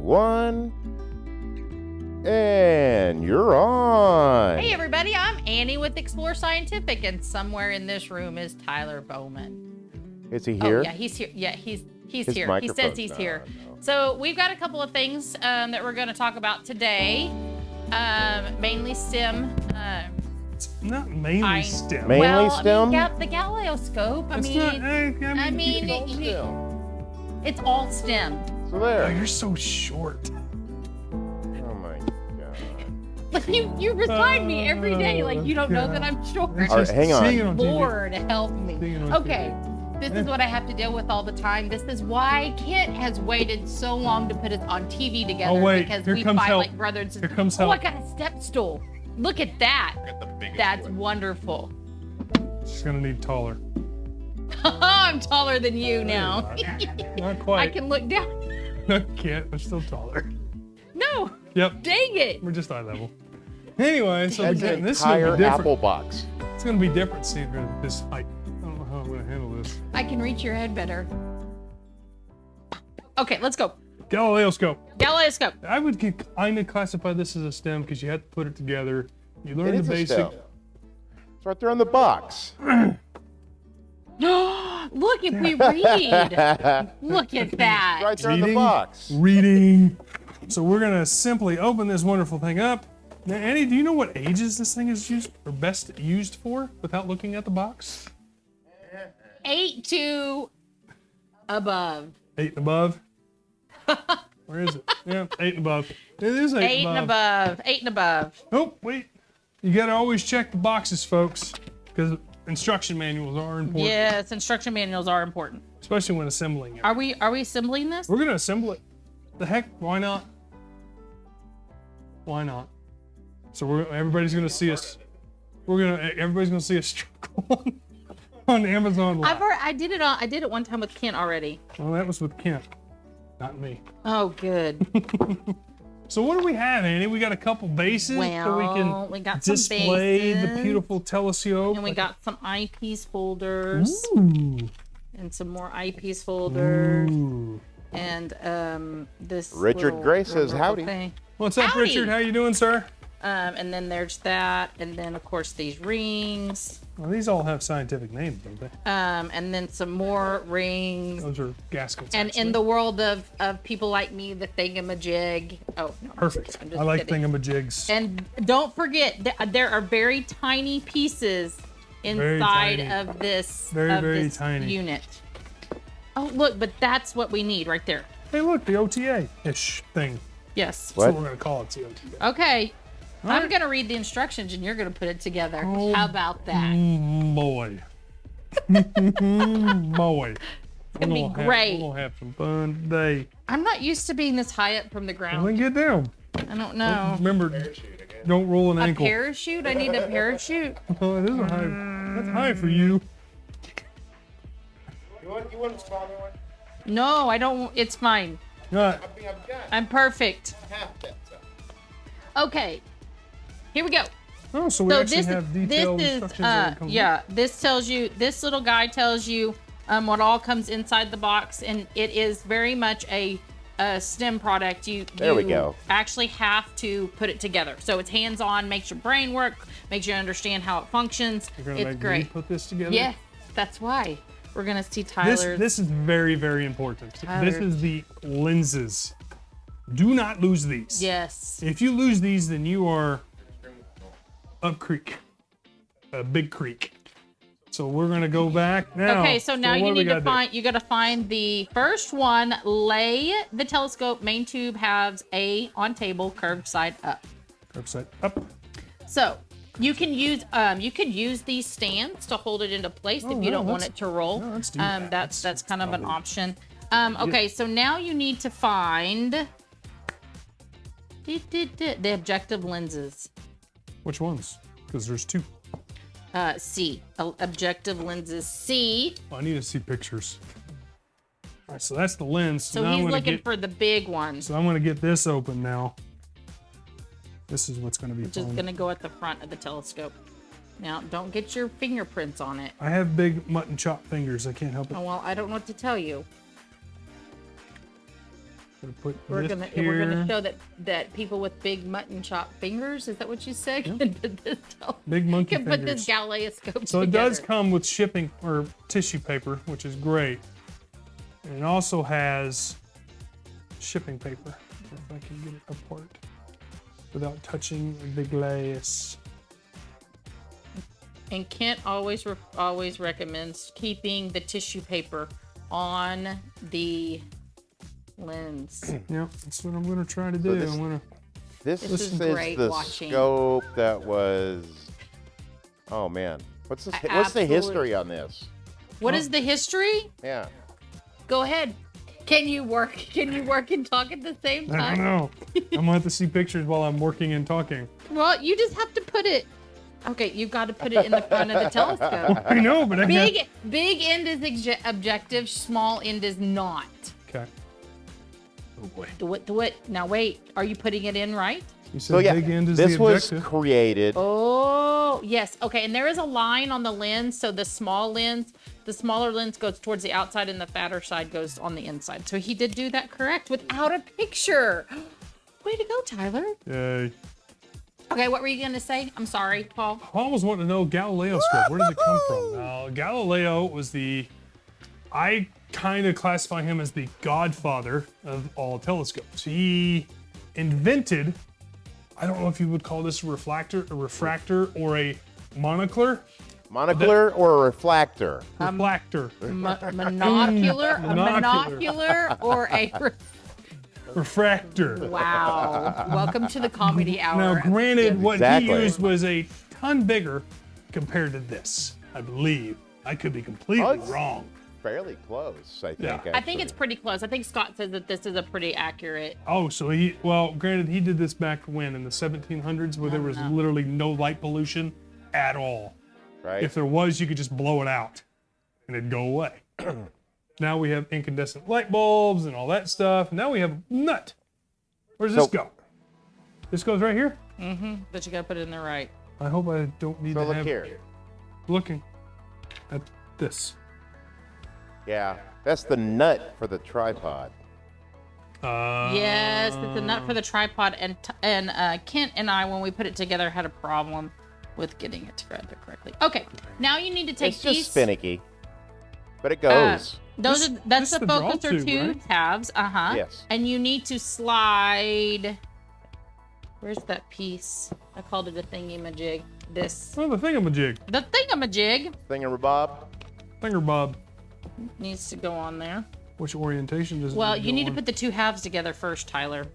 1. And you're on. Hey everybody, I'm Annie with Explore Scientific, and somewhere in this room is Tyler Bowman. Is he here? Oh yeah, he's here. Yeah, he's His here. He says microphone's he's not here. on, no. So we've got a couple of things that we're going to talk about today. Mainly STEM. Not mainly STEM. Mainly well, STEM? I mean, the Galileo scope. I mean, it's all STEM. So Oh, there. you're so short. Oh my god. Like you remind me every day, like you don't know that I'm short. All right, hang on. Seeing it on TV. Lord help me. Seeing it on Okay. This is what I have to deal with all the time. This is why Kent has waited so long to put us on TV together. Oh, wait. Because Here we comes fight help. like brothers and sisters. Here comes Oh, I help. got a step stool. Look at that. That's wonderful. She's gonna need taller. I'm taller than you now. Not quite. I can look down. I can't. I'm still taller. No. Yep. Dang it. We're just eye level. Anyway, so That's again, an this is gonna entire be different. apple box. It's gonna be different seeing her at this height. I don't know how I'm gonna handle this. I can reach your head better. Okay, let's go. Galileo scope. Galileo scope. I would kind of classify this as a STEM because you have to put it together. You learn It the is a basic. STEM. It's right there on the box. Look, if we read. Look at that. Right there on the box. Reading. So we're gonna simply open this wonderful thing up. Now, Annie, do you know what ages this thing is used or best used for without looking at the box? 8 to above. 8 and above. Where is it? Yeah, 8 and above. It is 8, 8 and above. 8 and above. Oh, wait. You gotta always check the boxes, folks, because instruction manuals are important, Yes, instruction manuals are important. especially when assembling it. Are we assembling this? We're gonna assemble it. The heck? Why not? Why not? So everybody's gonna see us. Everybody's gonna see us struggle on Amazon Live. I did it one time with Kent already. Well, that was with Kent, not me. Oh, good. So what do we have, Annie? We got a couple bases so we Well, can we got some display the bases. beautiful telescope. And we got some eyepiece folders Ooh. and some more eyepiece folders Ooh. and this Richard little Gray says rubber howdy. thing. What's up, Howdy. Richard? How you doing, sir? And then there's that, and then of course these rings, Well, these all have scientific names, don't they? and then some more rings. Those are gaskets. And actually. in the world of people like me, the thingamajig. Oh, no. Perfect. I'm just I like kidding. thingamajigs. And don't forget, there are very tiny pieces inside tiny. of this, Very tiny. unit. Oh, look, but that's what we need right there. Hey, look, the OTA-ish thing. Yes. That's What? what we're gonna call it, the OTA. Okay. All I'm right. going to read the instructions, and you're going to put it together. Oh, How about that? Boy. Boy. It's going to be great. We're gonna have some fun today. I'm not used to being this high up from the Well, then ground. get down. I don't know. Remember, don't roll an A ankle. parachute? I need a parachute. Oh, it is a high. That's high for you. You want a smaller one? No, I don't. It's fine. All right. I'm perfect. Half that size. Okay. Here we go. Oh, so we So actually have detailed instructions that come yeah, this little guy tells you what all comes inside the box, and it is very much a STEM product. There we go. Actually have to put it together. So it's hands-on, makes your brain work, makes you understand how it functions. You're gonna It's make great. me put this together. Yeah, that's why. We're gonna see Tyler's. This is very, very important. Tyler. This is the lenses. Do not lose these. Yes. If you lose these, then you are up creek, a big creek. So we're gonna go back now. Okay, so now what you do we need to gotta do? find. You got to find the first one. Lay the telescope. Main tube has A on table, curved side up. Upside up. So you can use these stands to hold it into place if you no, don't want let's- it to roll. no, let's do that. That's kind of an option. Okay, so now you need to find the objective lenses. Which ones? Because there's two. C. Objective lenses C. Oh, I need to see pictures. All right, so that's the lens. So now he's I'm gonna looking get, for the big ones, So I'm gonna get this open now. This is what's gonna be which is fun. going to go at the front of the telescope. Now, don't get your fingerprints on it. I have big mutton chop fingers. I can't help it. Oh, well, I don't know what to tell you. Gonna put We're this gonna here. show that people with big mutton chop fingers, is that what you said? Can put this Big monkey can put fingers. this Galeoscope So it together. does come with shipping or tissue paper, which is great. And it also has shipping paper. If I can get it apart without touching the glass. And Kent always recommends keeping the tissue paper on the lens. Yeah, that's what I'm gonna try to do. this- I'm gonna. This is is great the watching. scope that was. Oh man, what's the Absolute- history on this? What is the history? Yeah. Go ahead. Can you work? Can you work and talk at the same I don't time? know. I'm gonna have to see pictures while I'm working and talking. Well, you just have to put it. Okay, you've got to put it in the front of the telescope. I know, but I can't. Big end is objective. Small end is not. Okay. Oh boy. Do it. Now wait. Are you putting it in right? You said So yeah, big end is this the was objective. created. Oh, yes. Okay, and there is a line on the lens, so the smaller lens goes towards the outside and the fatter side goes on the inside. So he did do that correct without a picture. Way to go, Tyler. Yay. Okay, what were you going to say? I'm sorry, Paul. Paul was wanting to know Galileo scope. Where does it come from? Now, Galileo was I kind of classify him as the godfather of all telescopes. He invented, I don't know if you would call this a refractor, or a monocular. Monocular or a refractor? Refractor. Monocular or a... Refractor. Wow. Welcome to the comedy hour. Now, granted, what Exactly. he used was a ton bigger compared to this, I believe. I could be completely Oh, it's- wrong. Fairly close, I think. Yeah. Actually. I think it's pretty close. I think Scott says that this is a pretty accurate. Oh, so granted, he did this back when, in the 1700s, where there was literally no light pollution at all. right. If there was, you could just blow it out and it'd go away. Now we have incandescent light bulbs and all that stuff. Now we have a nut. Where does this So- go? This goes right here? But you got to put it in there right. I hope I don't need So to look have here. looking at this. Yeah, that's the nut for the tripod. Yes, it's a nut for the tripod, and Kent and I, when we put it together, had a problem with getting it together correctly. Okay, now you need to take It's these. just finicky, but it goes. That's this the the draw focuser tube, tube right? tabs. Yes. And you need to slide. Where's that piece? I called it a thingy-majig. This. Oh, the thingamajig. The thingamajig Thingamabob. Finger bob. needs to go on there. Which orientation does it Well, go you need to on? put the two halves together first, Tyler.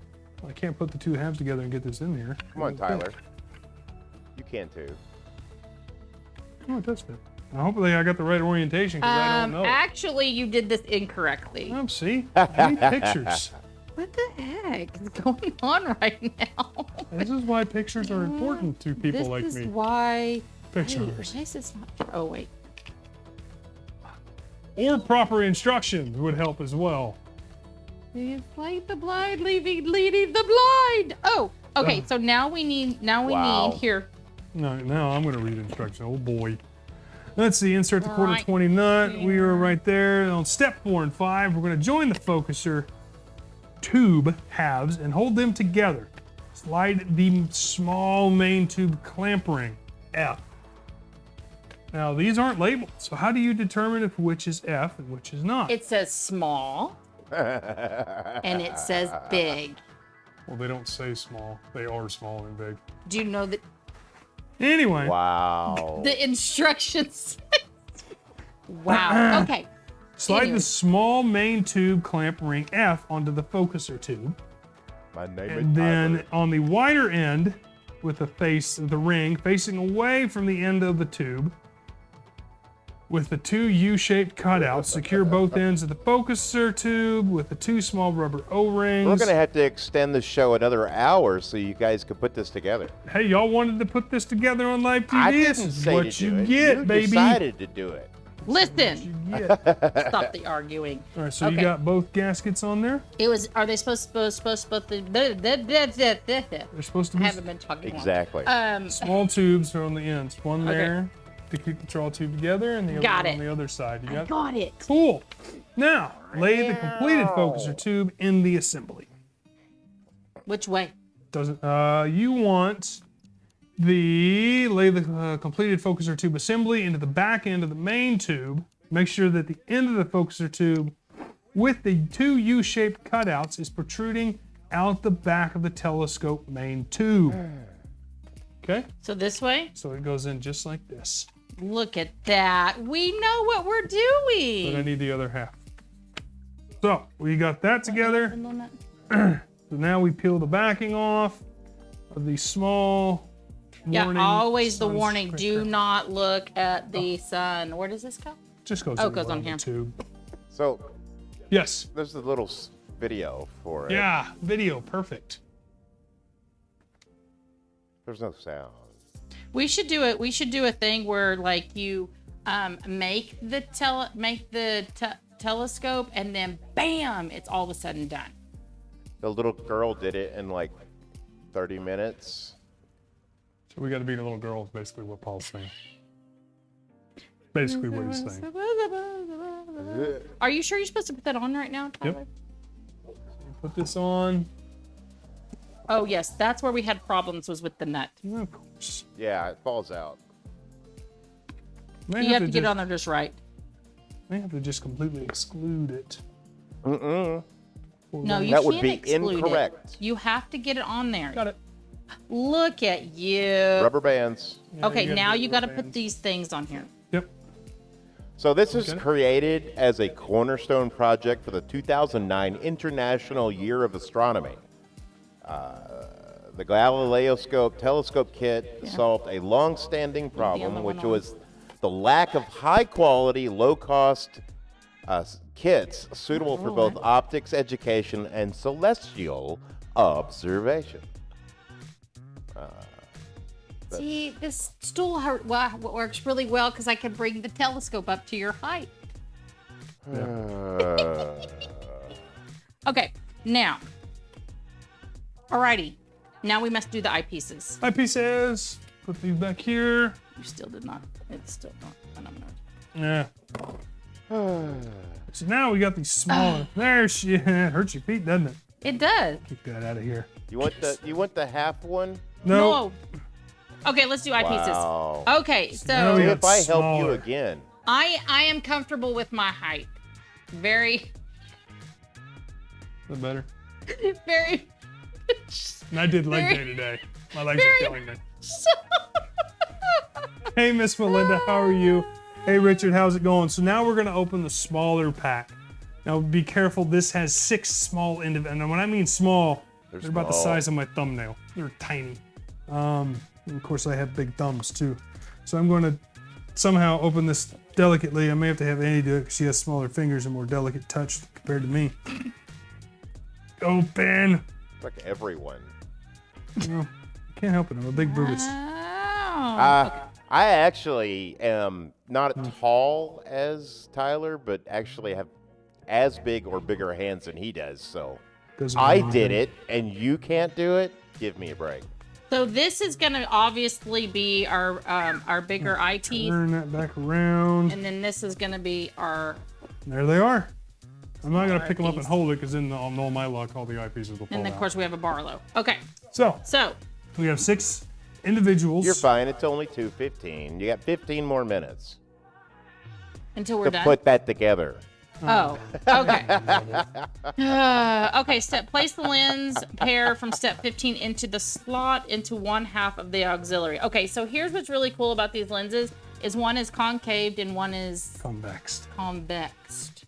I can't put the two halves together and get this in there. Come on, Tyler. You can too. Oh, it does fit. Now, hopefully I got the right orientation because I don't know. Actually, you did this incorrectly. Oh, see? I need pictures. What the heck is going on right now? This is why pictures are important to people This like is me. why. Pictures. Why is this not? Oh wait. Or proper instructions would help as well. It's like the blind leading the blind. Oh, okay. So now we need. Wow. need here. No, now I'm going to read instructions. Oh boy. Let's see. Insert the quarter Right 20 nut. We are right there. On step 4 and 5, we're going to join the focuser tube halves and hold them together. Slide the small main tube clamp ring, F. Now, these aren't labeled, so how do you determine if which is F and which is not? It says small, and it says big. Well, they don't say small. They are small and big. Do you know that Anyway, Wow. the instructions? Wow. Okay. slide anyway. the small main tube clamp ring F onto the focuser tube. My name And is then Tyler. on the wider end, with the face of the ring facing away from the end of the tube, with the two U-shaped cutouts, secure both ends of the focuser tube with the two small rubber O-rings. We're gonna have to extend the show another hour so you guys can put this together. Hey, y'all wanted to put this together on live TV? I This didn't is say what to you do it. get, You baby. decided to do it. Listen. You get. Stop the arguing. All right, so you Okay. got both gaskets on there. It was. Are they supposed to? They're supposed to I be haven't been talking long. Exactly. small tubes are on the ends. One there, to draw two together, and the other Got one it. on the other side. You I got it. Cool. Now, lay the completed focuser tube in the assembly. Which way? Doesn't you want lay the completed focuser tube assembly into the back end of the main tube. Make sure that the end of the focuser tube with the two U-shaped cutouts is protruding out the back of the telescope main tube. Okay? So this way? So it goes in just like this. Look at that. We know what we're But I doing. need the other half. So we got that together. So now we peel the backing off of the small warning. Yeah, always the sun warning. scraper. Do not look at the sun. Where does this go? Just goes, Oh, in it goes the on bottom here. of the tube. So Yes. there's a little video for it. Yeah, video, perfect. There's no sound. We should do it. We should do a thing where like you make the telescope and then bam, it's all of a sudden done. The little girl did it in like 30 minutes. So we got to beat a little girl, is basically what Paul's saying. Basically what he's saying. Are you sure you're supposed to put that on right now, Tyler? Yep. Put this on. Oh yes, that's where we had problems was with the nut. Yeah, of course. Yeah, it falls out. May You have to get just, it on there just right. May have to just completely exclude it. No, you That can't would be exclude incorrect. it. You have to get it on there. Got it. Look at you. Rubber bands. Yeah, Okay, now get you the got to rubber put bands. these things on here. Yep. So this is Okay. created as a cornerstone project for the 2009 International Year of Astronomy. The Galileoscope telescope kit solved a long-standing problem, other which one on. was the lack of high-quality, low-cost kits suitable for both optics education and celestial observation. See, this stool works really well because I can bring the telescope up to your height. Okay, now. Alrighty. Now we must do the eyepieces. Eyepieces. Put these back here. You still did not. It's still not. I don't know. Yeah. So now we got these smaller. There she hurts your feet, doesn't it? It does. Keep that out of here. You want the half one? No. Okay, let's do eyepieces. Wow. Okay, Now so we See got if I help you smaller. again. I am comfortable with my height. Very, Is that better? very. And I did leg Very- day today. My legs very- are killing me. Hey, Miss Melinda, how are you? Hey, Richard, how's it going? So now we're gonna open the smaller pack. Now be careful. This has 6 small and when I mean small, they're about the small. size of my thumbnail. They're tiny. And of course, I have big thumbs too. So I'm going to somehow open this delicately. I may have to have Annie do it because she has smaller fingers and more delicate touch compared to me. Open. It's like everyone. No, can't help it. I'm a big Brutus. Oh. I actually am not as tall as Tyler, but actually have as big or bigger hands than he does. So Doesn't I matter. did it, and you can't do it. Give me a break. So this is gonna obviously be our bigger eye teeth, Turn that back around. and then this is gonna be our. There they are. I'm not going to pick them up and eyepiece. hold it because then I'll know my luck. All the eyepieces will fall And then, of out. course, we have a Barlow. Okay, So so we have 6 individuals. You're fine. It's only 2:15. You got 15 more minutes until we're to done. put that together. Oh, okay. Okay, place the lens pair from step 15 into the slot into one half of the auxiliary. Okay, so here's what's really cool about these lenses is one is concaved and one is Convexed. convexed.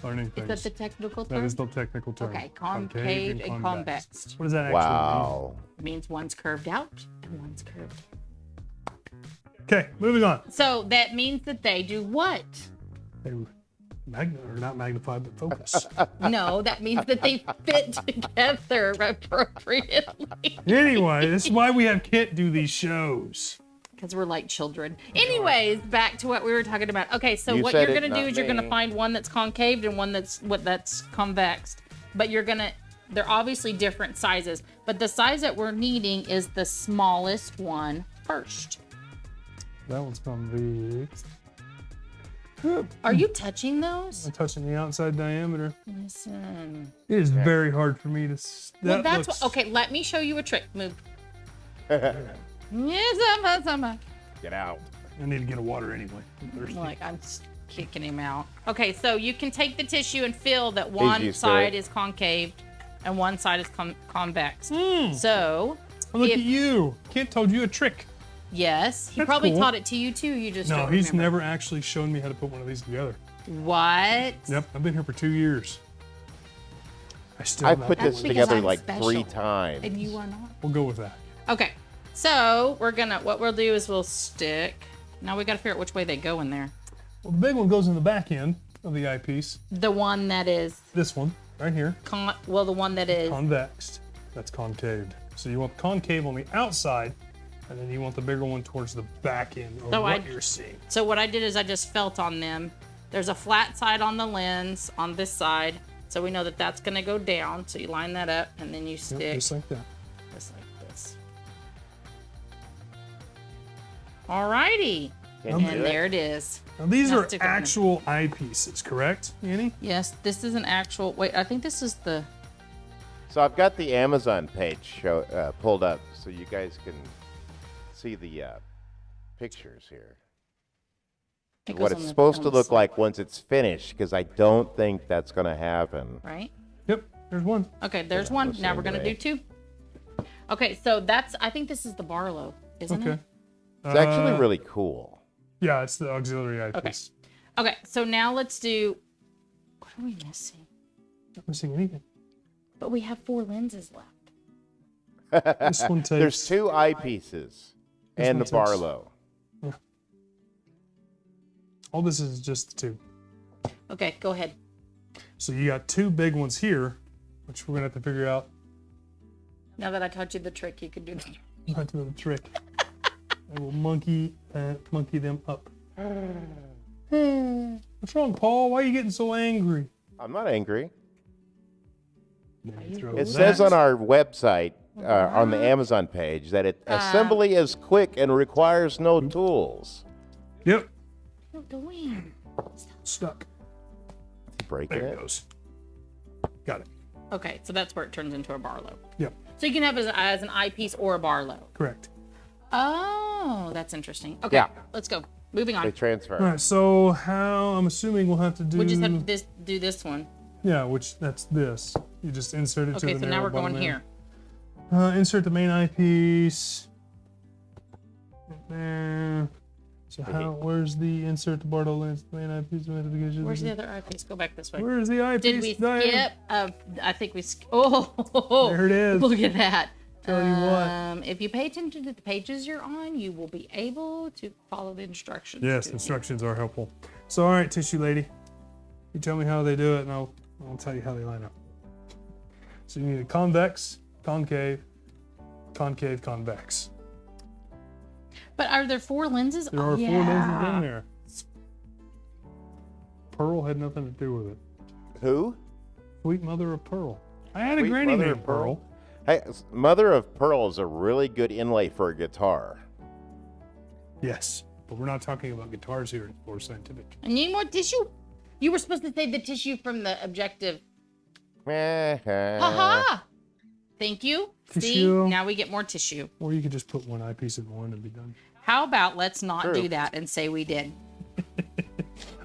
Learning Is things. that the technical That term? is the technical term. Okay, concaved and convex. What does that actually Wow. It means one's curved out and one's curved. mean? Okay, moving on. So that means that they do what? They not magnified, but focus. No, that means that they fit together appropriately. Anyway, this is why we have Kit do these shows. Because we're like children. Anyways, back to what we were talking about. Okay, so You what said you're it, gonna do not is you're gonna me. find one that's concaved and one that's convexed. But they're obviously different sizes. But the size that we're needing is the smallest one first. That one's convex. Are you touching those? I'm touching the outside diameter. Listen. It is very hard for me to. Well, that's what, okay. Let me show you a trick. Move. Yes, Get out. I need to get a water anyway. I'm thirsty. like I'm kicking him out. Okay, so you can take the tissue and feel that one used to side it. is concave and one side is convex. Hmm. So, Look if- at you. Kent told you a trick. yes, he That's probably cool. taught it to you too. You just No, don't he's remember. never actually shown me how to put one of these together. What? Yep, I've been here for 2 years. I still I've not put doing this That's it. because together I'm like special. 3 times. And you are not. We'll go with that. Okay, so what we'll do is we'll stick. Now we got to figure out which way they go in there. Well, the big one goes in the back end of the eyepiece. The one that is This one, right here, the one that is convexed. That's concaved. So you want concave on the outside, and then you want the bigger one towards the back end of So what you're seeing. So what I did is I just felt on them. There's a flat side on the lens on this side. So we know that that's going to go down. So you line that up and then you Yep, stick just like that. just like this. Alrighty. Can you And do there it? it is. Now these Now are stick 'em in. actual eyepieces, correct, Annie? Yes, this is an actual, wait, I think this is the, So I've got the Amazon page pulled up so you guys can see the pictures here. it What goes it's on the- supposed on to the look side, like once it's finished, because I don't think that's going to happen. Right? Yep, there's one. Okay, there's Yeah, one. the Now same we're going to way. do 2. Okay, so I think this is the Barlow, isn't Okay. it? It's actually really cool. Yeah, it's the auxiliary eyepiece. Okay, so now let's do, what are we missing? Not missing anything. But we have 4 lenses left. This one takes. There's 2 eyepieces and one the takes- Barlow. All this is just the 2. Okay, go ahead. So you got 2 big ones here, which we're gonna have to figure out Now that I taught you the trick, you could do that. how to do the trick. I will monkey them up. What's wrong, Paul? Why are you getting so angry? I'm not angry. Then you throw It that. says on our website, on the Amazon page, that assembly is quick and requires no tools. Yep, What are you doing? stuck. Breaking There it it. goes. Got it. Okay, so that's where it turns into a Barlow. Yep, So you can have it as an eyepiece or a Barlow. correct. Oh, that's interesting. Okay, Yeah. let's go. Moving They on. transfer. All right, so how, I'm assuming we'll have to do. We just have to do this one. Yeah, which that's this. You just insert it to Okay, the so now narrow we're going bottom here. end. Insert the main eyepiece. Right there. So where's the insert the Barlow lens, the main eyepiece? Where's the other eyepiece? Go back this way. Where's the eyepiece? Did we Diane? skip? I think we. Oh, There it is. Look at that. Tell you what. If you pay attention to the pages you're on, you will be able to follow the instructions. Yes, too. instructions are helpful. So, all right, tissue lady, you tell me how they do it, and I'll tell you how they line up. So you need a convex, concave, concave, convex. But are there 4 lenses? There are 4 lenses in there. Pearl had nothing to do with it. Who? Sweet mother of pearl. I had a Sweet granny mother named of Pearl. Hey, Mother of Pearl is a really good inlay for a guitar. Yes, but we're not talking about guitars here at Explore Scientific. I need more tissue. You were supposed to say the tissue from the objective. Uh-huh. Haha. Thank you. See, Tissue. now we get more tissue. Or you could just put one eyepiece in one and be done. How about let's not True. do that and say we did?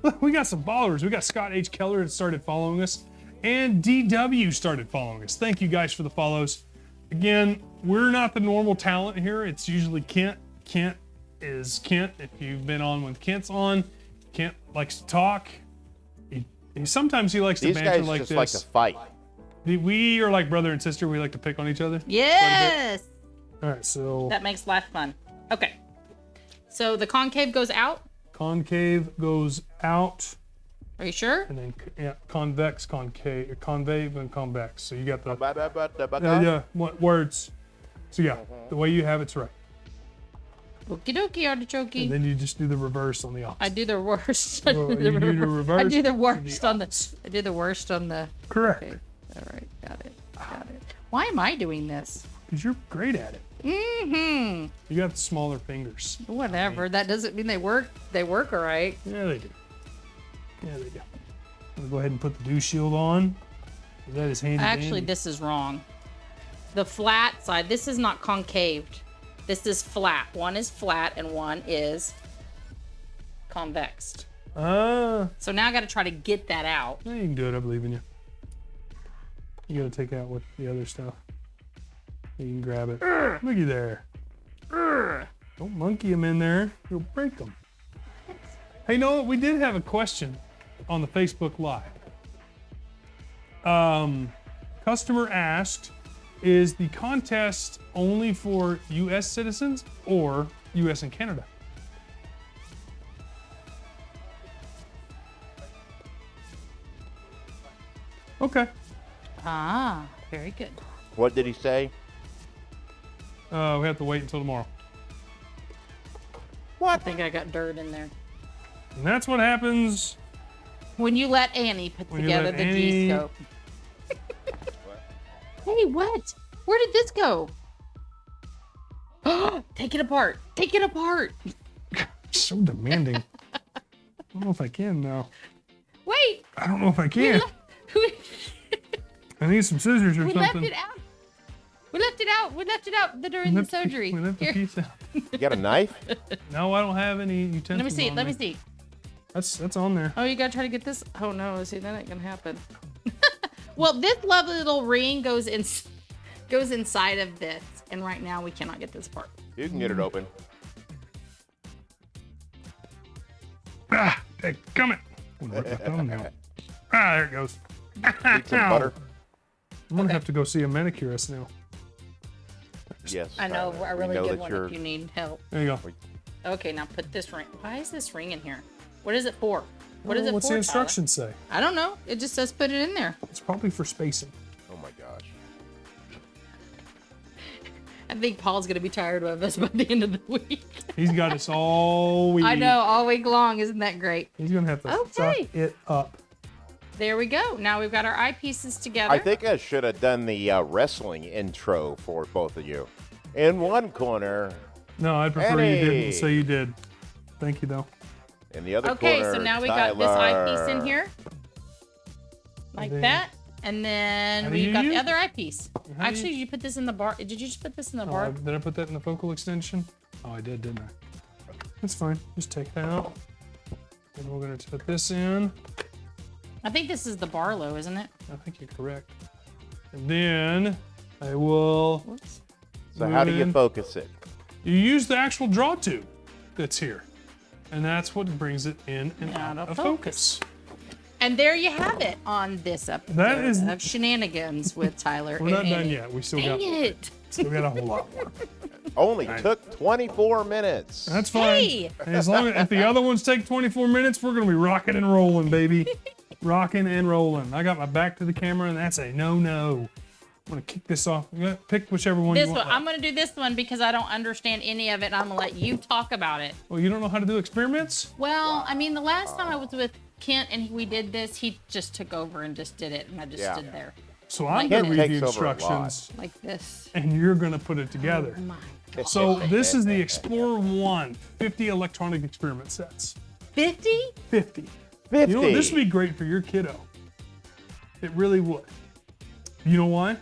Look, we got some followers. We got Scott H. Keller that started following us, and DW started following us. Thank you guys for the follows. Again, we're not the normal talent here. It's usually Kent. Kent is Kent. If you've been on when Kent's on, Kent likes to talk. Sometimes he likes to These banter guys like just this. like to fight. We are like brother and sister. We like to pick on each other. Yes. All right, so That makes life fun. Okay. So the concave goes out. concave goes out, Are you sure? and then convex, concave, concave, and convex. So you got the what words? So yeah, the way you have it's right. Okie dokie, And artichoke. then you just do the reverse on the I opposite. do the worst. I Well, do the you do the reverse I do the to the worst on the. I do the worst on the. Correct. Okay. All right. Got it. Got it. Why am I doing this? Because you're great at it. Mm-hmm. You got the smaller fingers. Whatever. That doesn't mean they work. They work all right. Yeah, they do. Yeah, they do. I'm gonna go ahead and put the dew shield on. That is handy. Actually, dandy. this is wrong. The flat side. This is not concaved. This is flat. One is flat and one is convexed. So now I got to try to get that out. Yeah, you can do it. I believe in you. You gotta take out what the other stuff. You can grab it. Looky there. Don't monkey them in there. You'll break them. Hey, you know what? We did have a question on the Facebook Live. Customer asked, is the contest only for U.S. citizens or U.S. and Canada? Okay. Ah, very good. What did he say? We have to wait until tomorrow. I think I got dirt in there. And that's what happens. When you let Annie put When you together let the Annie- D-scope. Hey, what? Where did this go? Take it apart. Take it apart. So demanding. I don't know if I can now. Wait. I don't know if I can. I need some scissors or We something. left it out. We left it out. We left it out during the surgery. We left the Here. piece out. You got a knife? No, I don't have any utensils. Let me see. on Let me me. see. That's on there. Oh, you gotta try to get this. Oh no, see that ain't gonna happen. Well, this lovely little ring goes inside of this, and right now we cannot get this part. You can get it open. Ah, come it. I'm gonna rip my thumbnail. Ah, there it goes. Need some butter? I'm gonna have to go see a manicurist now. Yes. I know Tyler. a We really know good that one you're- if you need help. There you go. Okay, now put this ring. Why is this ring in here? What is it for? What is it What's for? the Tyler? instructions say? I don't know. It just says put it in there. It's probably for spacing. Oh my gosh. I think Paul's gonna be tired of us by the end of the week. He's got us all week. I know, all week long. Isn't that great? He's gonna have to Okay. suck it up. There we go. Now we've got our eyepieces together. I think I should have done the wrestling intro for both of you. In one corner, No, I'd prefer you Eddie. didn't say you did. Thank you though. in the other Okay, corner, so now we Tyler. got this eyepiece in here. Like then- that. And then How do we've you got the use- other eyepiece. How do you- Actually, you put this in the bar. Did you just put this in the Oh, bar? did I put that in the focal extension? Oh, I did, didn't I? That's fine. Just take that out. And we're gonna put this in. I think this is the Barlow, isn't it? I think you're correct. And then I will. Whoops. So how do you in. focus it? You use the actual draw tube that's here, and that's what brings it in and out of focus. And there you have it on this episode That is- of Shenanigans with Tyler. We're not and done Annie. yet. We still Dang got it. still got a whole lot more. Only took 24 minutes. That's fine. Hey! And as long as if the other ones take 24 minutes, we're gonna be rocking and rolling, baby. Rocking and rolling. I got my back to the camera, and that's a no-no. I'm gonna kick this off. Pick whichever one This you want. one. I'm going to do this one because I don't understand any of it. I'm going to let you talk about it. Well, you don't know how to do experiments? Well, I mean, the last time I was with Kent and we did this, he just took over and just did it, and I just Yeah. stood there So I'm Like gonna this. read the Takes over a lot. instructions, like this. and you're gonna put it together. Oh my God. So this is the Explorer 1 50 electronic experiment sets. 50? 50. 50. You know, this would be great for your kiddo. It really would. You know why?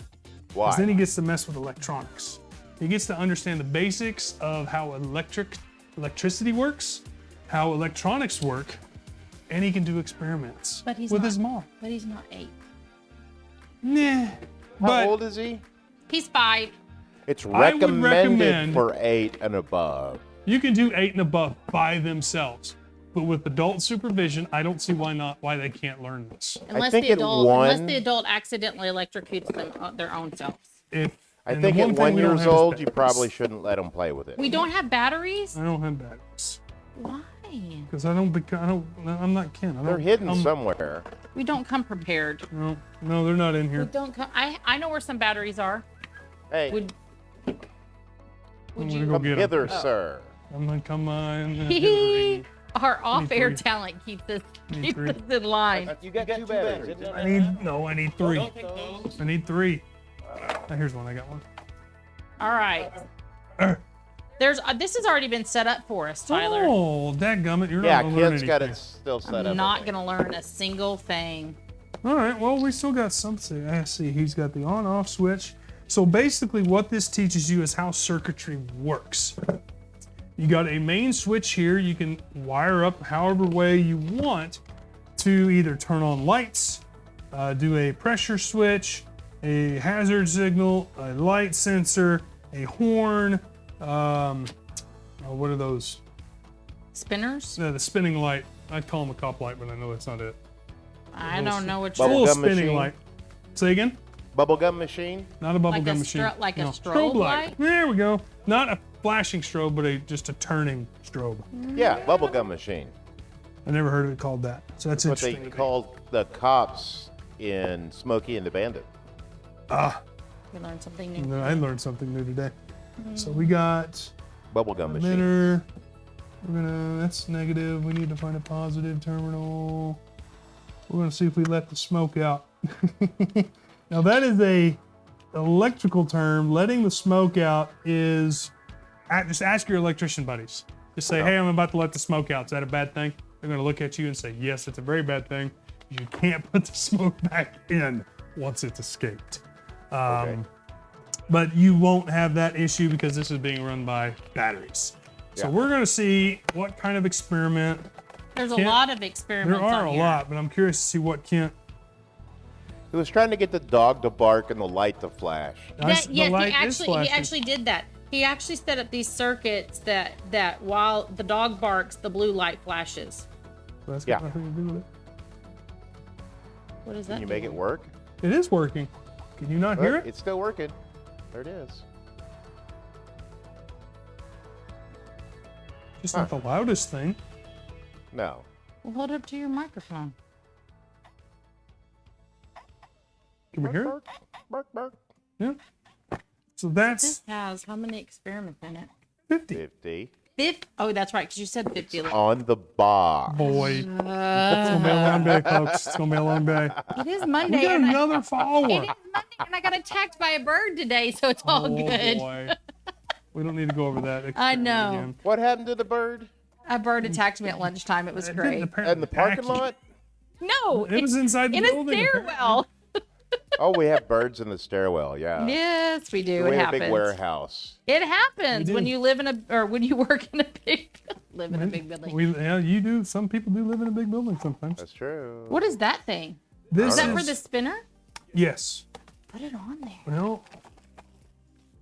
Why? Because then he gets to mess with electronics. He gets to understand the basics of how electricity works, how electronics work, and he can do experiments But he's with not, his mom. But he's not 8. Nah. How But old is he? He's 5. It's I would recommended recommend- for 8 and above. you can do 8 and above by themselves. But with adult supervision, I don't see why they can't learn this. Unless think the at adult, one- unless the adult accidentally electrocutes them their own selves. If I and the think one at thing 1 we don't years have is old, you batteries. probably shouldn't let him play with it. We don't have batteries? I don't have batteries Why? because I'm not Ken. They're hidden somewhere. We don't come prepared. No, they're not in We here. don't come. I know where some batteries are. Hey, Would I'm gonna you? go come get 'em. hither, sir. I'm gonna come on. Our off-air 3. talent keeps us Need 3. in line. You got two batteries. I need 3. I need 3. Here's one. I got one. All right. This has already been set up for us, Tyler. Oh, dadgummit, you're Yeah, not gonna learn Kent's got it anything. still set up. I'm not gonna learn a single thing. All right, well, we still got something. I see, he's got the on-off switch. So basically what this teaches you is how circuitry works. You got a main switch here. You can wire up however way you want to either turn on lights, do a pressure switch, a hazard signal, a light sensor, a horn, what are those? Spinners? The spinning light. I'd call them a cop light, but I know that's not it. I don't know what A little Bubblegum spinning machine? light. Say again? Bubblegum machine? Not a bubble Like gum a machine. like a No, strobe light? There we go. Not a flashing strobe, but just a turning strobe. Yeah, bubblegum machine. I never heard of it called that. So that's What they interesting. to me. called the cops in Smokey and the Bandit. We learned something new. I learned something new today. So we got Bubblegum machine. emitter. That's negative. We need to find a positive terminal. We're gonna see if we let the smoke out. Now that is a electrical term. Letting the smoke out is, just ask your electrician buddies. Just say, hey, I'm about to let the smoke out. Is that a bad thing? They're gonna look at you and say, yes, it's a very bad thing. You can't put the smoke back in once it's escaped. Okay. But you won't have that issue because this is being run by batteries. So Yeah. we're gonna see what kind of experiment. There's a Kent- lot of experiments There are on a here. lot, but I'm curious to see what Kent. He was trying to get the dog to bark and the light to flash. Yes, The he light is actually flashing. did that. He actually set up these circuits that while the dog barks, the blue light flashes. That's Yeah. got nothing to do with it. What is that? Can you make it doing? work? It is working. Can you not hear Look, it? it's still working. There it is. Just not the loudest thing. No. Well, hold it up to your microphone. Can we hear it? Bark, bark, bark. Yeah. So that's This has how many experiments in it? 50. 50. Oh, that's right, because you said 50. On the box. Boy. It's gonna be a long day, folks. It's gonna be a long day. It is We Monday. got and another It is follower. Monday, and I got attacked by a bird today, so it's all Oh good. boy. We don't need to go over that. I experiment know. again. What happened to the bird? A bird attacked me at lunchtime. It was It great. didn't apparently In the parking attack you. lot? No, It was inside the in building. a stairwell. Oh, we have birds in the stairwell. Yeah. Yes, we do. We It have a happens. big warehouse. It happens We when do. you live in when you work in a big building. Yeah, you do. Some people do live in a big building sometimes. That's true. What is that thing? This Is that for is- the spinner? Yes. Put it on there. Well,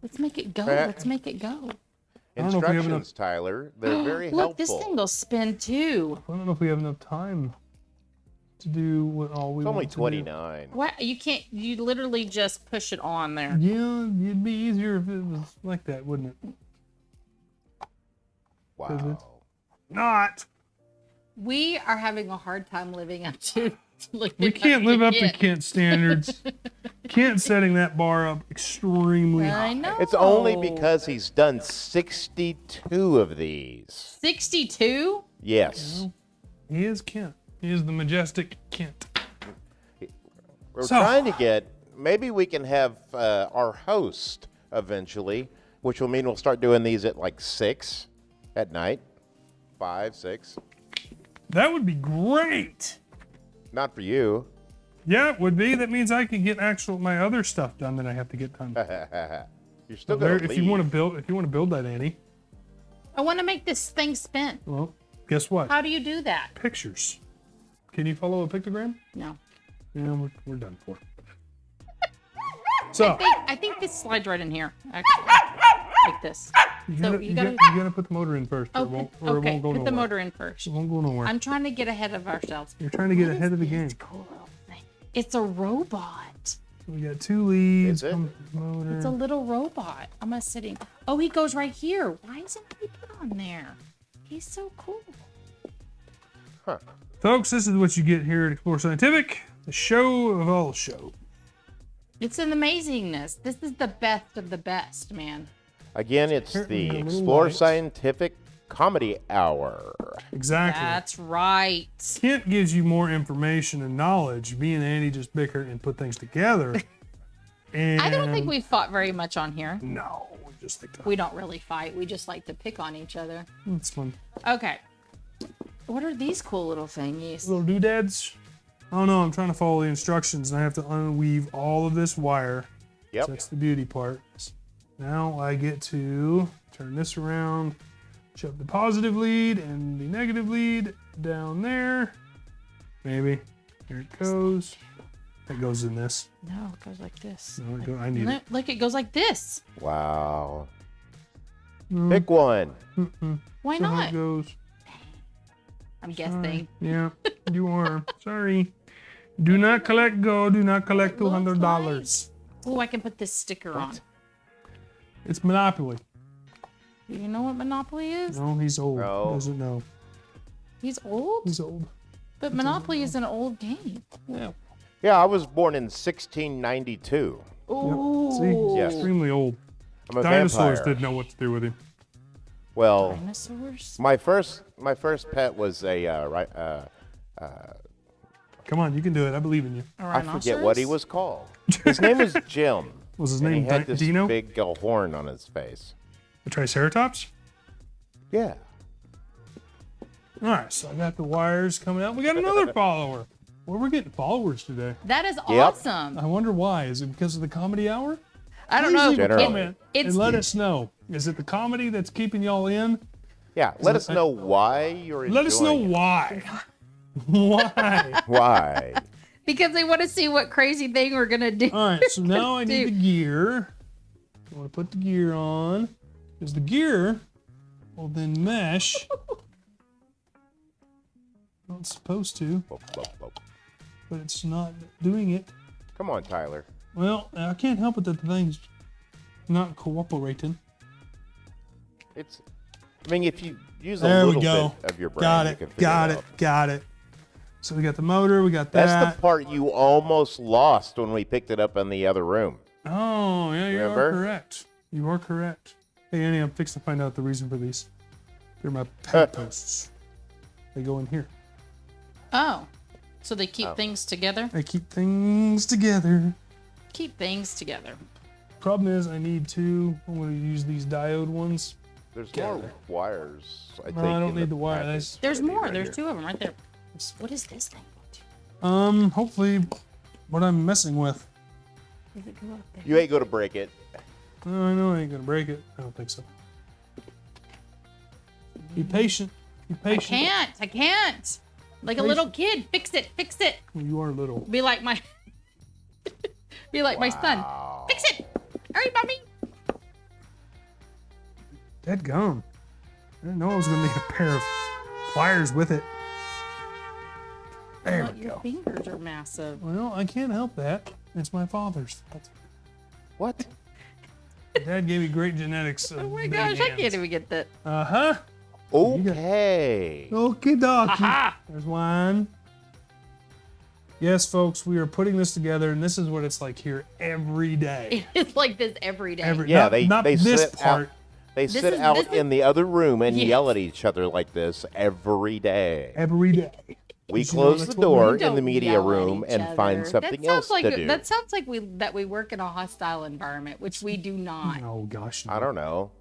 Let's make it go. Pat- Let's make it go. I don't know if we have Instructions, Tyler. They're very Look, this helpful. thing will spin too. I don't know if we have enough time to do what all we It's only want to do. 29. What? You can't. You literally just push it on there. Yeah, it'd be easier if it was like that, wouldn't it? Wow. Not. We are having a hard time living up to. We can't live up to Kent standards. Kent setting that bar up extremely I high. know. It's only because he's done 62 of these. 62. Yes. He is Kent. He is the majestic Kent. We're So- trying to get, maybe we can have our host eventually, which will mean we'll start doing these at like 6 at night. 5, 6. That would be great. Not for you. Yeah, it would be. That means I can get my other stuff done that I have to get done. You're still There- going to if you want to build that, Annie. I want to make this thing spin. Well, guess what? How do you do that? Pictures. Can you follow a pictogram? No. Yeah, we're done for. So I think this slides right in here. Actually, like this. you So gotta, you you gotta- gotta put the motor in first, or it Okay. won't, or it Okay. won't go Put nowhere. the motor in first. It won't go nowhere. I'm trying to get ahead of ourselves. You're trying to get What ahead is of the this game. cool little thing? It's a robot. So we got 2 leads. Is it? Motor. It's a little robot. I'm sitting. Oh, he goes right here. Why isn't he put on there? He's so cool. Huh. Folks, this is what you get here at Explore Scientific, the show of all show. It's an amazingness. This is the best of the best, man. Again, it's Apparently the a little Explore light. Scientific Comedy Hour. Exactly. That's right. Kent gives you more information and knowledge. Me and Andy just bicker and put things together. And I don't think we've fought very much on here. No, we just like that. We don't really fight. We just like to pick on each other. It's fun. Okay. What are these cool little thingies? Little doodads. Oh no, I'm trying to follow the instructions and I have to unweave all of this wire. Yep. So that's the beauty part. Now I get to turn this around, shove the positive lead and the negative lead down there. Maybe. Here it goes. It goes in this. No, it goes like this. No, I need it. Look, it goes like this. Wow. Pick one. Why So how not? it goes. I'm guessing. Yeah, you are. Sorry. Do not collect gold. Do not collect It looks $200. Oh, I can put this sticker on. It's Monopoly. Do you know what Monopoly is? No, he's old. No. He doesn't know. He's old? He's old. But Monopoly is an old game. Yeah. Yeah, I was born in 1692. Ooh. See, Yes. extremely old. I'm a Dinosaurs vampire. didn't know what to do with him. Well, Dinosaurs? my first pet was a Come on, you can do it. I believe in you. A I forget what he rhinoceros? was called. His name was Jim. Was his And name he had this Dino? big horn on his face. The Triceratops? Yeah. All right, so I got the wires coming out. We got another follower. Well, we're getting followers today. That is Yep. awesome. I wonder why. Is it because of the comedy hour? I don't Please know. leave a Generally. comment It's- and let us know. Is it the comedy that's keeping y'all in? Yeah. Let us know why you're enjoying Let us know it. why. Why? Why? Because they want to see what crazy thing we're going to do. All right, so now I need the Dude. gear. I want to put the gear on. Because the gear will then mesh. Well, it's supposed to, Whoop, whoop, whoop. but it's not doing it. Come on, Tyler. Well, I can't help it that the thing's not cooperating. It's. I mean, if you use a There we little go. bit of your brain, Got you it. can figure Got it it. out. Got it. So we got the motor. We got that. That's the part you almost lost when we picked it up in the other room. Oh, yeah, you Remember? are correct. You are correct. Hey, Annie, I'm fixing to find out the reason for these. They're my pad posts. They go in here. Oh. So they keep things together? They keep things together. Keep things together. Problem is, I need two. I'm going to use these diode ones. There's more wires. I think. No, I don't in need the wire. package. There's Maybe more. right There's here. two of them right there. What is this thing? Hopefully, what I'm messing with. Does it go up there? You ain't gonna break it. Oh, I know I ain't going to break it. I don't think so. Be patient. Be I patient. can't. I can't. Like a little kid. Fix it. Fix it. You are little. Be like my Be like my son. Fix it. Hurry, mommy. Dead gum. I didn't know I was going to need a pair of pliers with it. There But we your go. fingers are massive. Well, I can't help that. It's my father's fault. What? Dad gave me great genetics. Oh my gosh, I can't even get that. Uh-huh. Okay. Okie dokie. Aha! There's one. Yes, folks, we are putting this together, and this is what it's like here every day. It's like this every day. Yeah, not they this sit part. out. They This sit is- out this is- in the other room and Yes. yell at each other like this every day. Every day. We You know, close the that's what door we in the Don't media yell at room each and find other. something That sounds else like, to do. That sounds like we work in a hostile environment, which we do not. Oh, gosh. No. I don't know.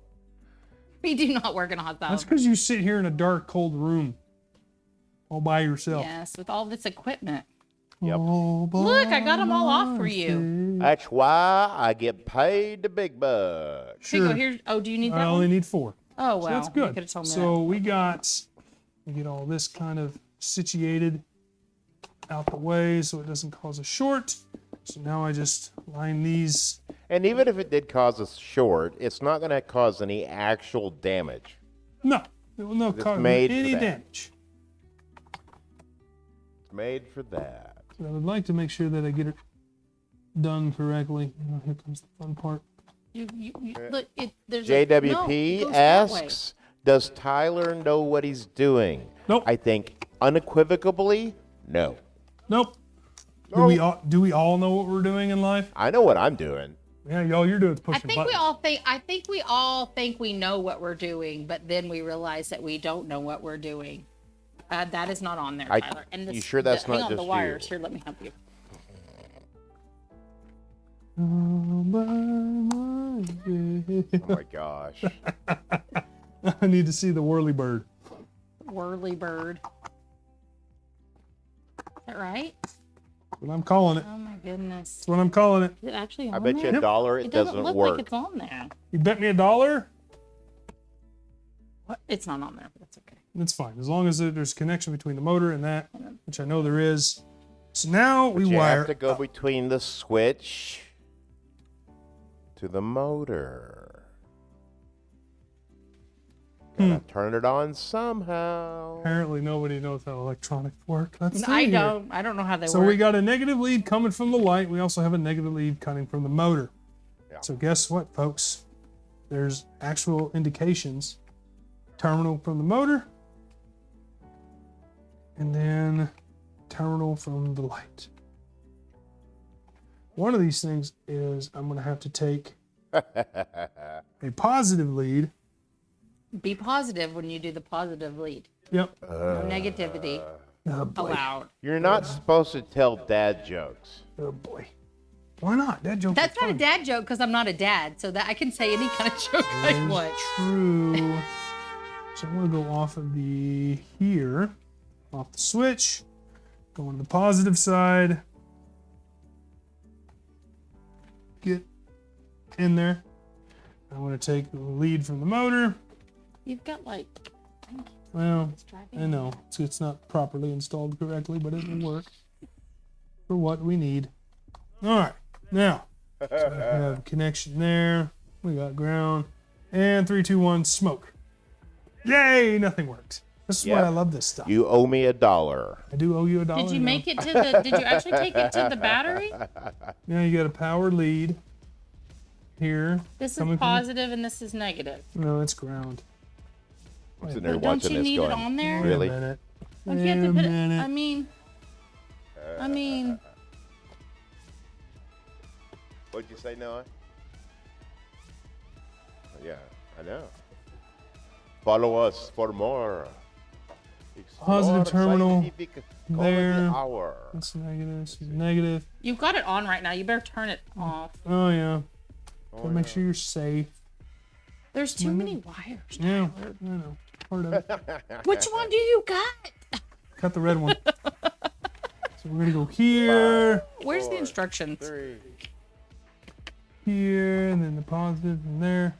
We do not work in a hostile That's environment. because you sit here in a dark, cold room all by yourself. Yes, with all this equipment. Yep. All by Look, I got 'em all off for you. That's why I get paid the big bucks. Here you Sure. go. Here. Oh, do you need that I only one? need 4. Oh, wow. So that's You good. could have told me So we get all this kind of situated out the way so it doesn't cause a short. So now I just line these. And even if it did cause us short, it's not going to cause any actual damage. No, it will not It's cause made for any that. damage. It's made for that. But I would like to make sure that I get it done correctly. Oh, here comes the fun part. You look, there's a, no, it JWP goes that way. asks, does Tyler know what he's doing? Nope. I think unequivocally, no. Nope. No. Do we all know what we're doing in life? I know what I'm doing. Yeah, all you're doing is I pushing think buttons. we all think we know what we're doing, but then we realize that we don't know what we're doing. That is not on there, Tyler. And you sure that's hang not on, the just wires. you? Here, let me help you. All by myself. Oh my gosh. I need to see the whirly bird. Whirly bird. Is that right? That's what I'm calling it. Oh my goodness. That's what I'm calling it. Is it actually on I bet there? you $1 it It doesn't doesn't look work. like it's on there. You bet me $1? What? It's not on there, but that's okay. That's fine. As long as there's a connection between the motor and that, which I know there is. So now we You wire have to go between the switch to the motor. Gotta turn it on somehow. Apparently nobody knows how electronics work. Let's see I here. don't. I don't know how they So work. we got a negative lead coming from the light. We also have a negative lead coming from the motor. Yeah. So guess what, folks? There's actual indications. Terminal from the motor. And then terminal from the light. One of these things is I'm going to have to take a positive lead. Be positive when you do the positive lead. Yep. No negativity Oh boy. allowed. You're not supposed to tell dad jokes. Oh boy. Why not? That joke That's is not a fun. dad joke because I'm not a dad, so that I can say any kind of joke I That is want. true. So I'm going to go off of the here, off the switch, go on the positive side, get in there. I'm going to take the lead from the motor. You've got like. Well, It's driving. I know it's not properly installed correctly, but it will work for what we need. All right, now so we have connection there. We got ground, and 3, 2, 1, smoke. Yay! Nothing works. This is why Yep. I love this stuff. You owe me $1. I do owe you $1. Did you now. make it to the? Did you actually take it to the battery? Now you got a power lead here. This is coming from- positive and this is negative. No, it's ground. I'm sitting there But don't watching you this need going, it on there? Really? Wait a minute. Don't you have Wait to a put it? minute. I mean. What'd you say, Noah? Yeah, I know. Follow us for more. Positive Explore terminal scientific comedy there. hour. That's negative. This is negative. You've got it on right now. You better turn it off. Oh yeah. Oh, Gotta make yeah. sure you're safe. There's too many wires. Yeah, I know. Part of it. Which one do you got? Cut the red one. So we're gonna go here, Where's the 4, instructions? 3. here, and then the positive and there.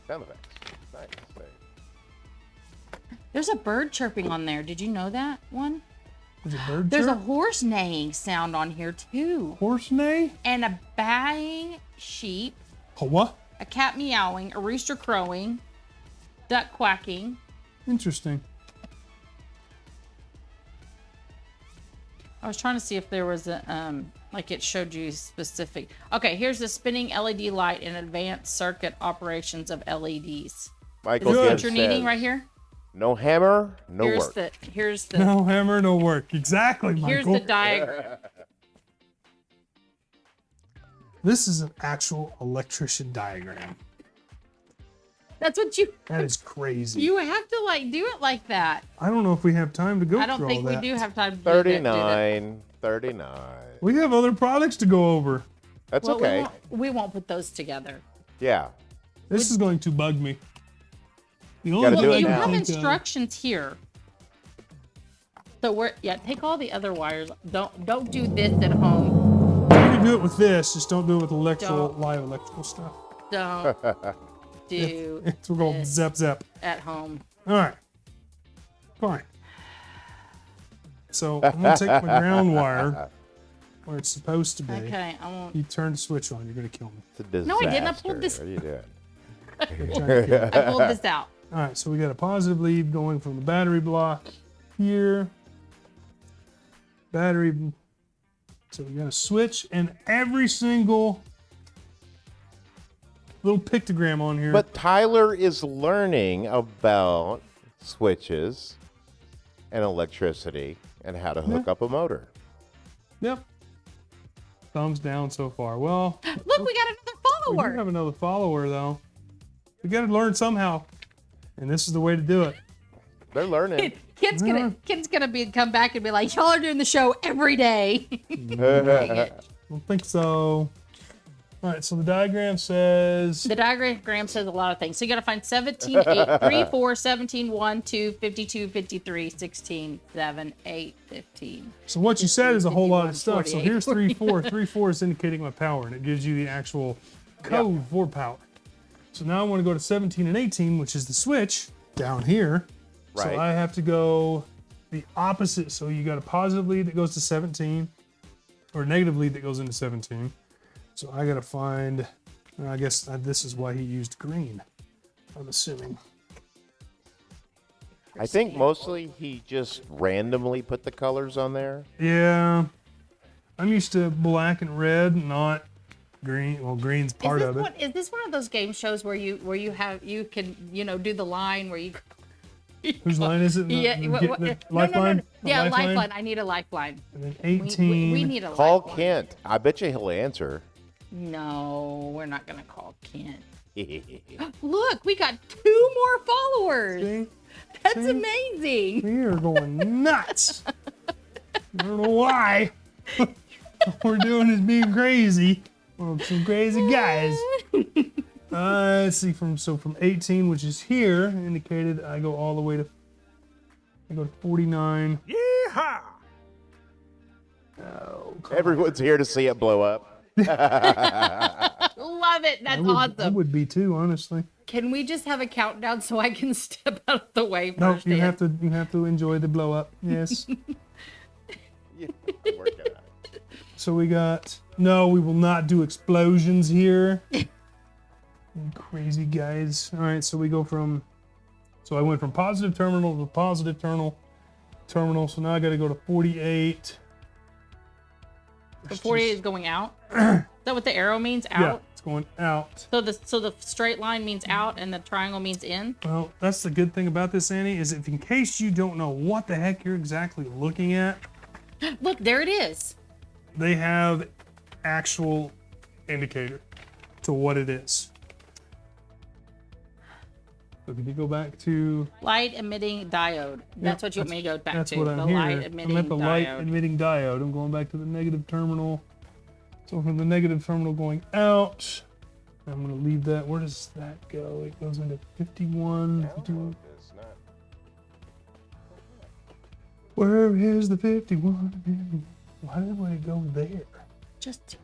Sound effects. Nice. There's a bird chirping on there. Did you know that one? There's a bird There's a chirp. horse neighing sound on here too. Horse neigh. And a baying sheep, Oh, what? a cat meowing, a rooster crowing, duck quacking. Interesting. I was trying to see if there was a like it showed you specific. Okay, here's the spinning LED light and advanced circuit operations of LEDs. Michael Good. What Gibbs you're needing says, right here? No hammer, no Here's work. here's the No hammer, no work. Exactly, Michael. here's the diagram. This is an actual electrician diagram. That's what you That is crazy. you have to like do it like that. I don't know if we have time to go I don't through think all we that. do have time to do that. 39. 39. We have other products to go over. That's Well, okay. we won't put those together. Yeah. This is going to bug me. The only Gotta thing do Well, it you I now. can have think of- instructions here. So take all the other wires. Don't do this at home. You can do it with this, just don't do it with electrical, Don't. live electrical stuff. Don't do It's called this zap zap. at home. All right, fine. So I'm gonna take my ground wire where it's supposed to be. Okay, I won't. You turn the switch on, you're gonna kill me. It's a disaster. No, I didn't. I pulled this- What are you doing? You're trying to kill me. I pulled this out. All right, so we got a positive lead going from the battery block here. Battery. So we got a switch and every single little pictogram on here. But Tyler is learning about switches and electricity and how to hook up a motor. Yep. Thumbs down so far. Well, Look, we got another we do follower. have another follower though. We got to learn somehow, and this is the way to do it. They're learning. Kid's gonna come back and be like, y'all are doing the show every day. I don't think so. All right, so the diagram says... The diagram says a lot of things. So you got to find 17, 8, 3, 4, 17, 1, 2, 52, 53, 16, 7, 8, 15. So what you said is a whole lot of stuff. So 48, here's 3, 4. 3, 4 is indicating my power, and it gives you the actual code for power. So now I want to go to 17 and 18, which is the switch down here. Right. So I have to go the opposite. So you got a positive lead that goes to 17, or a negative lead that goes into 17. So I got to find, I guess this is why he used green, I'm assuming. I think mostly he just randomly put the colors on there. Yeah. I'm used to black and red, not green. Well, green's part of it. Is this one of those game shows where you can do the line where you... Whose line is it? Yeah, Lifeline? No. Yeah, lifeline. I need a lifeline. And then 18. We need a Call lifeline. Kent. I bet you he'll answer. No, we're not gonna call Kent. Look, we got 2 more followers. See? That's See? amazing. We are going nuts. I don't know why. What we're doing is being crazy. We're some crazy guys. Let's see, from 18, which is here, indicated, I go all the way to 49. Yeehaw! Oh, Everyone's here to see it blow up. Love it. That's I awesome. would be too, honestly. Can we just have a countdown so I can step out of the way No, first? you have to enjoy the blow up. Yes. Yeah, work it out. So we got, no, we will not do explosions here. You crazy guys. All right, so we go from, so I went from positive terminal to positive terminal. So now I got to go to 48. The 48 is going out. Is that what the arrow means? Out. Yeah, it's going out. So the straight line means out and the triangle means in. Well, that's the good thing about this, Annie, is if in case you don't know what the heck you're exactly looking at, Look, there it is. they have actual indicator to what it is. So can you go back to... Light emitting diode. That's what you want me to go back That's to. what I'm The here. light emitting I'm at the diode. light emitting diode. I'm going back to the negative terminal. So from the negative terminal going out, I'm going to leave that. Where does that go? It goes into 51. 51. Where is the 51? Why would it go there? Just do it.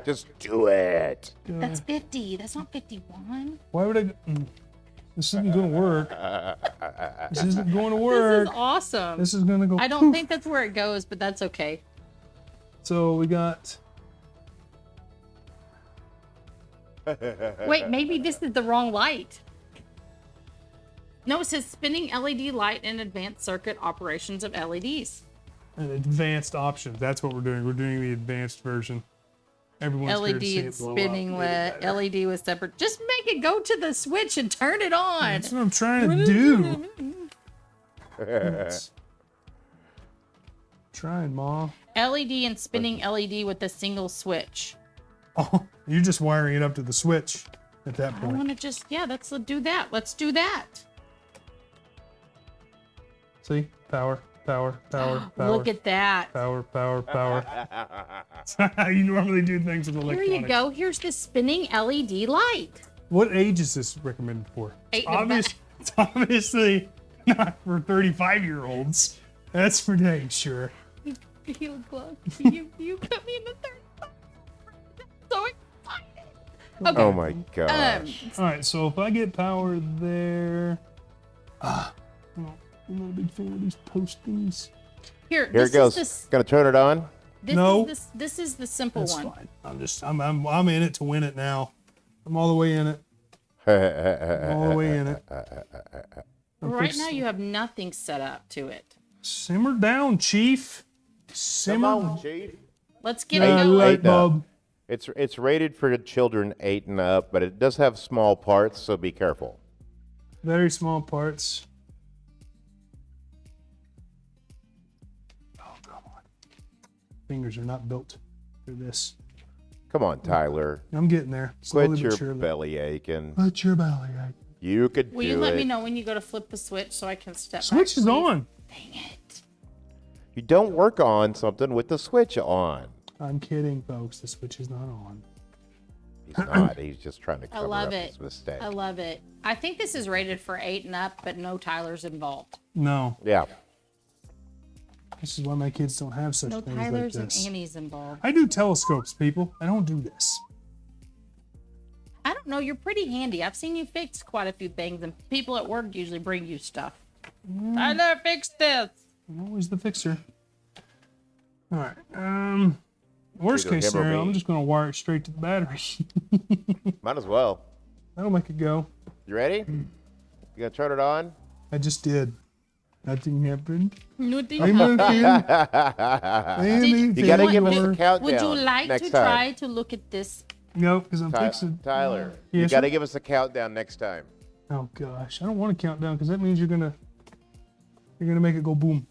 Just do it. That's 50. That's not 51. Why would I go? This isn't going to work. This isn't going to work. This is awesome. This is going to go. I don't poof. think that's where it goes, but that's okay. So we got. Wait, maybe this is the wrong light. No, it says spinning LED light and advanced circuit operations of LEDs. An advanced option. That's what we're doing. We're doing the advanced version. Everyone's here to LED see and it blow spinning up. with LED with separate. Just make it go to the switch and turn it on. That's what I'm trying to do. It's- Trying, Ma. LED and spinning LED with a single switch. Oh, you're just wiring it up to the switch at that I point. want to just, let's do that. Let's do that. See? Power. Look at that. Power. That's how you normally do things with Here electronics. you go. Here's the spinning LED light. What age is this recommended for? 8 and It's obviously not for 35-year-olds. That's for dang sure. You close. You put me in the third. So excited. Okay. Oh my gosh. All right, so if I get power there, well, I'm not a big fan of these postings. Here Here it goes. Gonna turn it on. No. This is the simple That's one. fine. I'm in it to win it now. I'm all the way in it. All the way in it. Right now you have nothing set up to it. Simmer down, Chief. Simmer. Chief. Let's get it Uh, going. light bulb. It's rated for children 8 and up, but it does have small parts, so be careful. Very small parts. Oh, come on. Fingers are not built for this. Come on, Tyler. I'm getting there. Quit Slowly but your surely. belly aching. Put your belly right. You could Will do you let it. me know when you go to flip the switch so I can step Switch back, is please? on. Dang it. You don't work on something with the switch on. I'm kidding, folks. The switch is not on. He's not. He's just trying to I cover love up it. his mistake. I love it. I think this is rated for 8 and up, but no Tyler's involved. No. Yeah. This is why my kids don't have such No things Tyler's like and this. Annie's involved. I do telescopes, people. I don't do this. I don't know. You're pretty handy. I've seen you fix quite a few things, and people at work usually bring you stuff. Tyler, fix this. I'm always the fixer. All right. Worst Either case him or scenario, me. I'm just going to wire it straight to the battery. Might as well. That'll make it go. You ready? You gonna turn it on? I just did. Nothing happened. Nothing I'm happened. looking. You gotta give us a Would countdown. you like next to time. try to look at this? No, because I'm fixing. Tyler, you Yes, gotta sir? give us a countdown next time. Oh gosh, I don't want to count down because that means you're gonna make it go boom.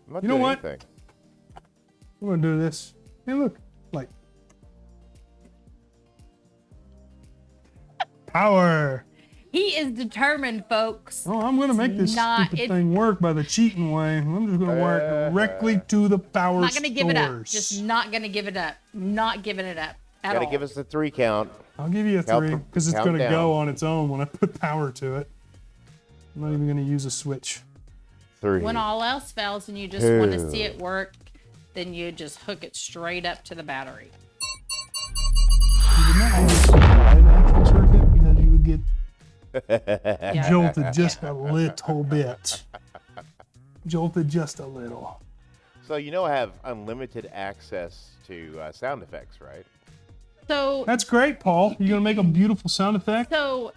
I'm not You know doing what? anything. We're gonna do this. Hey, look, light. Power. He is determined, folks. Oh, I'm gonna make this not- stupid it's- thing work by the cheating way. I'm just gonna wire it directly to the power Not gonna give it up. source. Just not gonna give it up. Not giving it up at Gotta all. give us the 3 count. I'll give you a Count 3 from- because it's count gonna down. go on its own when I put power to it. I'm not even gonna use a switch. 3. When all else fails and you just want to see it work, then you just hook it straight up to the battery. You would not use a slide action circuit because you would get Yeah. jolted just a little bit. Jolted just a little. So you know I have unlimited access to sound effects, right? So, That's great, Paul. You're gonna make a beautiful sound effect. so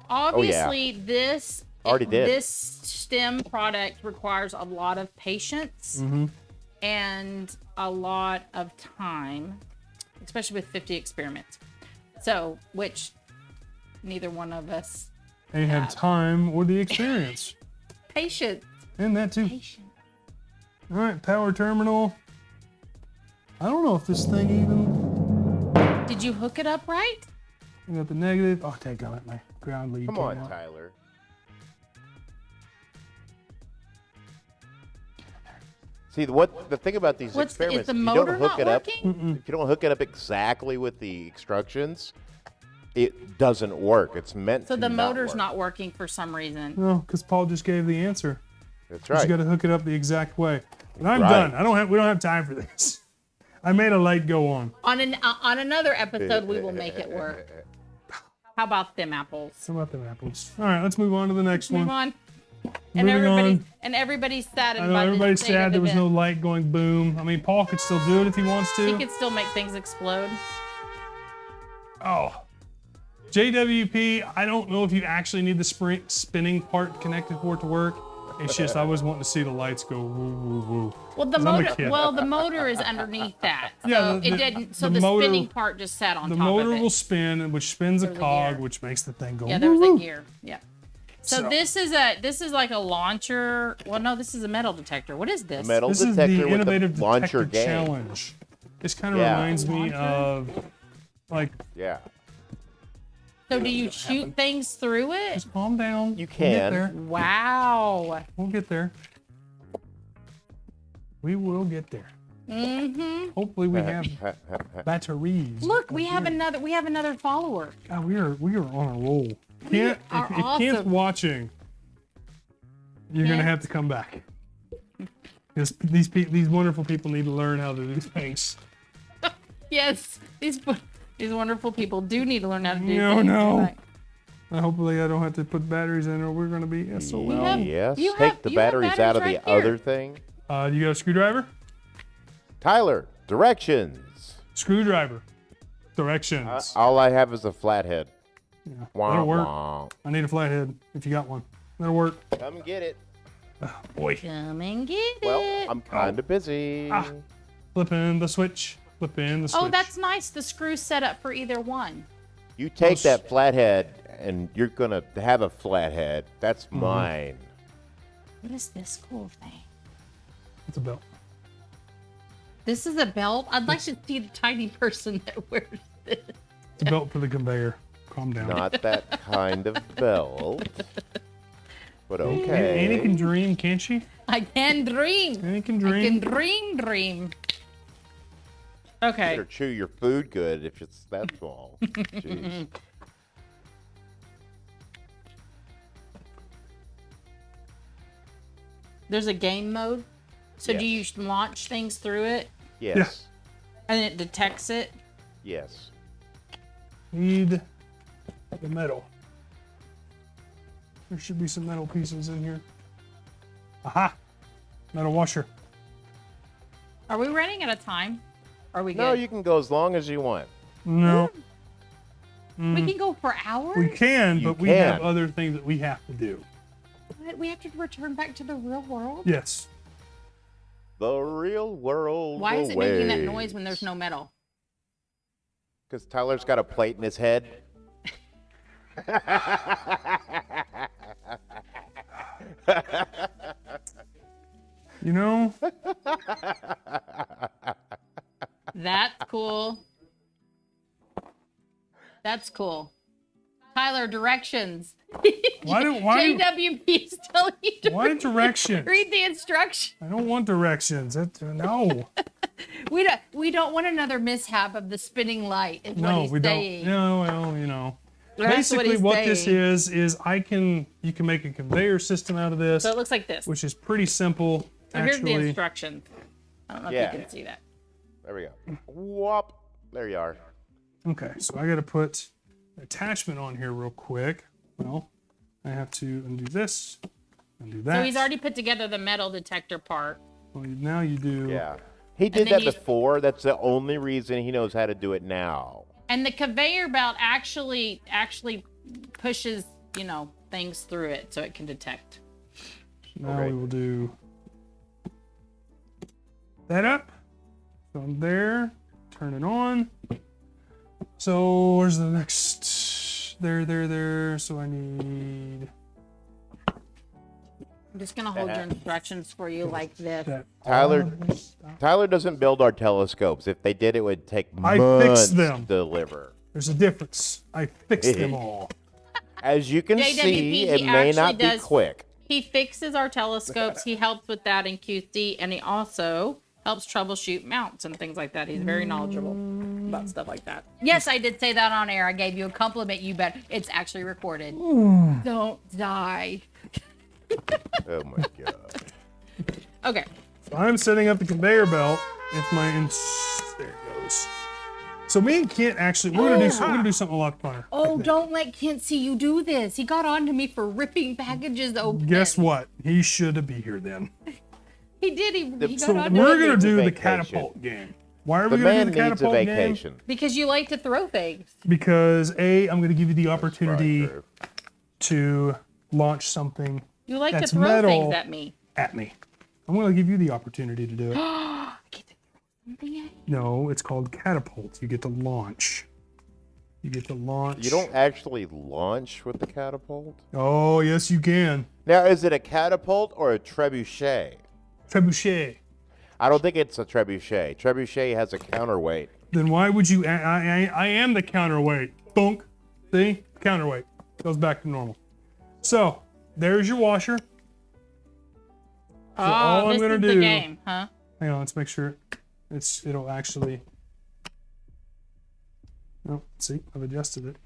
obviously this Already did. this STEM product requires a lot of patience and a lot of time, especially with 50 experiments. So, which neither one of us They had time or the experience, patience. and that too. Patience. All right, power terminal. I don't know if this thing even. Did you hook it up right? I got the negative. Oh, take on it. My ground lead. Come came on, out. Tyler. See, the thing about these Is experiments, the if you motor don't hook not it up, working? if you don't hook it up exactly with the instructions, it doesn't work. It's meant So to the motor's work. not working for some reason. No, because Paul just gave the answer. That's You right. got to hook it up the exact way. But I'm Right. done. We don't have time for this. I made a light go on. On another episode, we will make it work. How about them apples? How about them apples? All right, let's move on to the next Move one. on. And Moving everybody's saddened I know by everybody's this thing sad of there was no event. light going boom. I mean, Paul could still do it if he wants to. He could still make things explode. Oh. JWP, I don't know if you actually need the spinning part connected for it to work. It's just I was wanting to see the lights go woo woo woo. Well, the 'Cause I'm a motor. kid. Well, the motor is underneath that. So Yeah, it didn't. So the the motor- spinning part just sat on The top motor of it. will spin, which spins a There's a cog, gear. which makes the thing go Yeah, there was woo a woo. gear. Yeah. So, So- this is like a launcher. Well, no, this is a metal detector. What is this? Metal This is detector the with innovative the launcher detector game. challenge. This kind of Yeah. reminds me Launcher? of, like, Yeah. So do you shoot things through it? just calm down. You We'll get can. there. Wow. We'll get there. We will get there. Mm-hmm. Hopefully, we have batteries. Look, we have another follower. God, we are on a roll. Can't are if Kent's awesome. watching, you're gonna Kent. have to come back. These wonderful people need to learn how to do things. Yes, these wonderful people do need to learn how to do No, things. no. Right. Hopefully, I don't have to put batteries in, or we're gonna be SOL. You have- Yes. you Take have- the you have batteries out of batteries the right here. other thing. You got a screwdriver? Tyler, directions. Screwdriver. Directions. All I have is a flathead. Yeah, Wah, that'll work. wah. I need a flathead if you got one. That'll work. Come and get it. Boy. Come and get it. Well, I'm kind of busy. Flipping the switch. Flipping the switch. Oh, that's nice. The screw's set up for either one. You take that flathead, and you're gonna have a flathead. That's Mm-hmm. mine. What is this cool thing? It's a belt. This is a belt. I'd like to see the tiny person that wears this. It's a belt for the conveyor. Calm down. Not that kind of belt. But okay. Annie can dream, can't she? I can dream. Annie can I dream. can dream. Okay. Better chew your food good if it's that small. Jeez. There's a game mode. So do you Yes. launch things through it Yes. and it detects it? Yes. Need the metal. There should be some metal pieces in here. Aha! Metal washer. Are we running out of time? Are we good? No, you can go as long as you want. No, We can go for hours? we can, You but we have can. other things that we have to do. What? We have to return back to the real world? Yes. The real world. Why is it making that noise when there's no metal? Because Tyler's got a plate in his head. You know, That's cool. That's cool. Tyler, directions. JWP is telling you to why directions? read the instructions. I don't want directions. No. We don't want another mishap of the spinning light. Is what No, he's we saying. don't. No, well, you know. That's what Basically, he's what this saying. is you can make a conveyor system out of this, So it looks like this. So which is pretty simple, here's the actually. instructions. I don't know Yeah. if you can see that. There we go. Whoop. There you are. Okay, so I got to put an attachment on here real quick. Well, I have to undo this, undo that. So he's already put together the metal detector part. Well, now you do. Yeah. He did then that he's- before. That's the only reason he knows how to do it now. And the conveyor belt actually pushes, things through it so it can detect. Now Okay. we will do that up. From there, turn it on. So where's the next? There. So I need I'm just gonna hold your instructions for you like this. that. Tyler doesn't build our telescopes. If they did, it would take I months fixed them. to deliver. There's a difference. I fixed them all. As you can JWP, see, it he may actually not be does- quick. He fixes our telescopes. He helps with that in QC, and he also helps troubleshoot mounts and things like that. He's very knowledgeable about stuff like that. Yes, I did say that on air. I gave you a compliment. You bet. It's actually recorded. Don't die. Oh my god. Okay. So I'm setting up the conveyor belt. If my there it goes. So me and Kent actually we're gonna do something a lot funner. Oh, don't let Kent see you do this. He got on to me for ripping packages open. Guess what? He should have been here then. He did. He got So on to we're me gonna do the Vacation. catapult game. Why are The we gonna man do the needs a catapult game? vacation. because you like to throw things. Because I'm gonna give you the opportunity True. to launch something You like That's to throw metal. things at me. at me. I'm gonna give you the opportunity to do it. I get to throw something at you. No, it's called catapult. You get to launch. You get to launch. You don't actually launch with the catapult? Oh yes, you can. Now, is it a catapult or a trebuchet? Trebuchet. I don't think it's a trebuchet. Trebuchet has a counterweight. Then why would you? I am the counterweight. Thunk. See, counterweight goes back to normal. So there's your washer. Oh, all I'm this gonna is do- the game, huh? Hang on, let's make sure it'll actually. Oh, see, I've adjusted it.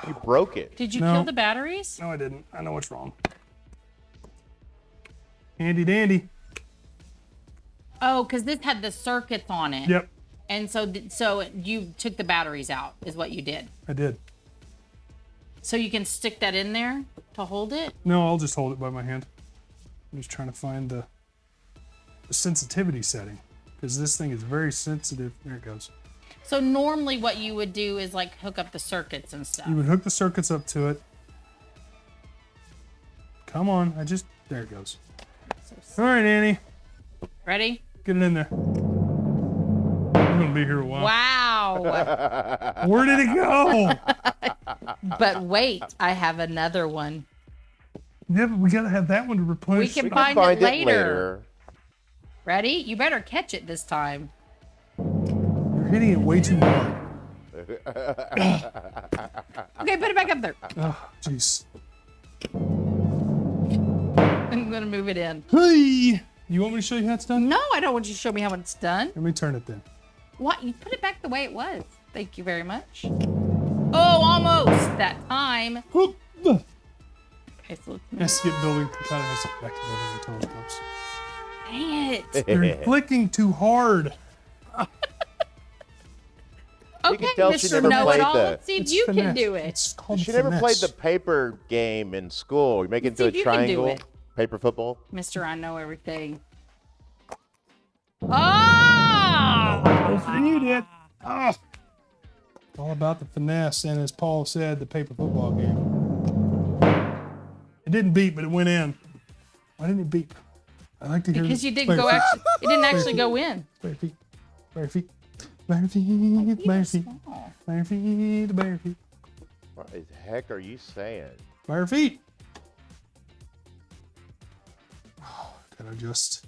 You broke it. Did you No. kill the batteries? No, I didn't. I know what's wrong. Handy dandy. Oh, because this had the circuits on it. Yep, And so you took the batteries out, is what you did. I did. So you can stick that in there to hold it. No, I'll just hold it by my hand. I'm just trying to find the sensitivity setting because this thing is very sensitive. There it goes. So normally what you would do is like hook up the circuits and stuff. You would hook the circuits up to it. Come on, there it goes. All right, Annie, Ready? get it in there. I'm gonna be here a while. Wow. Where did it go? But wait, I have another one. Yeah, but we gotta have that one to replace. We can We can find find it it later. Ready? You better catch it this time. You're hitting it way too hard. Okay, put it back up there. Oh, jeez. I'm gonna move it in. Hey, You want me to show you how it's done? No, I don't want you to show me how it's done. Let me turn it then. What? You put it back the way it was. Thank you very much. Oh, almost that time. Okay, so Has to get building. Tyler has to get back to building until it comes. dang it. You're flicking too hard. Okay, can tell she Mr. never played Know-it-all. the- Let's see if It's you can finesse. do it. It's called She never played finesse. the paper game in school. You make it See into if a you can do triangle. it. Paper football. Mr. I know everything. Ah! You did. Oh. All about the finesse, and as Paul said, the paper football game. It didn't beep, but it went in. Why didn't it beep? I like to hear Because you didn't bare go feet. actually. It didn't actually go in. Bare feet. Bare feet. Bare feet. Bare feet. Small. Bare feet. Bare feet. What the heck are you saying? Bare feet. Oh, gotta adjust.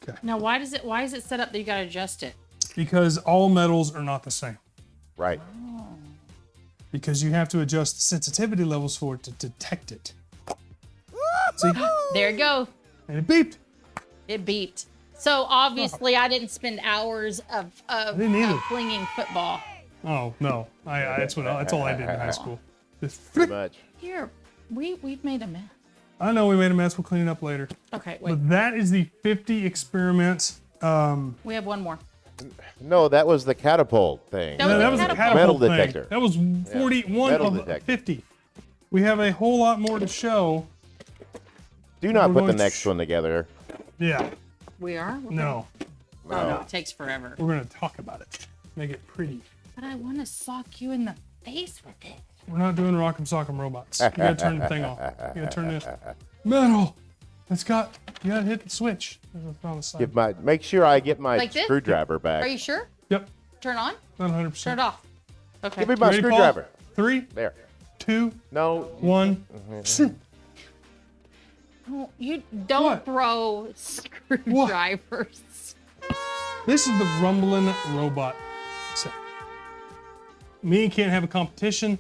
Okay. Now, why is it set up that you gotta adjust it? Because all metals are not the same. Right. Because you have to adjust the sensitivity levels for it to detect it. See? There you go. And it beeped. It beeped. So obviously, I didn't spend hours of didn't either. flinging football. Oh no, that's all I did in high school. Just Too flick. much. Here, we've made a mess. I know we made a mess. We'll clean it up later. Okay, wait. But that is the 50 experiments. We have one more. No, that was the catapult thing. That was That was a catapult. catapult Metal thing. detector. That was 41 metal of detector. 50. We have a whole lot more to show. Do not We're put the going to next one together. Yeah. We are? No. Oh, no, it takes forever. We're gonna talk about it. Make it pretty. But I want to sock you in the face with it. We're not doing Rock'em Sock'em Robots. You gotta turn the thing off. You gotta turn this. Metal. You gotta hit the switch. It's on the side. Make sure I get my Like this? screwdriver back. Are you sure? Yep. Turn on? Not 100%. Turn it off. Okay. Give me my Ready, Paul? screwdriver. 3, There. 2, No. 1. Oh, you don't What? throw screwdrivers. This is the rumbling robot set. Me and Kent have a competition.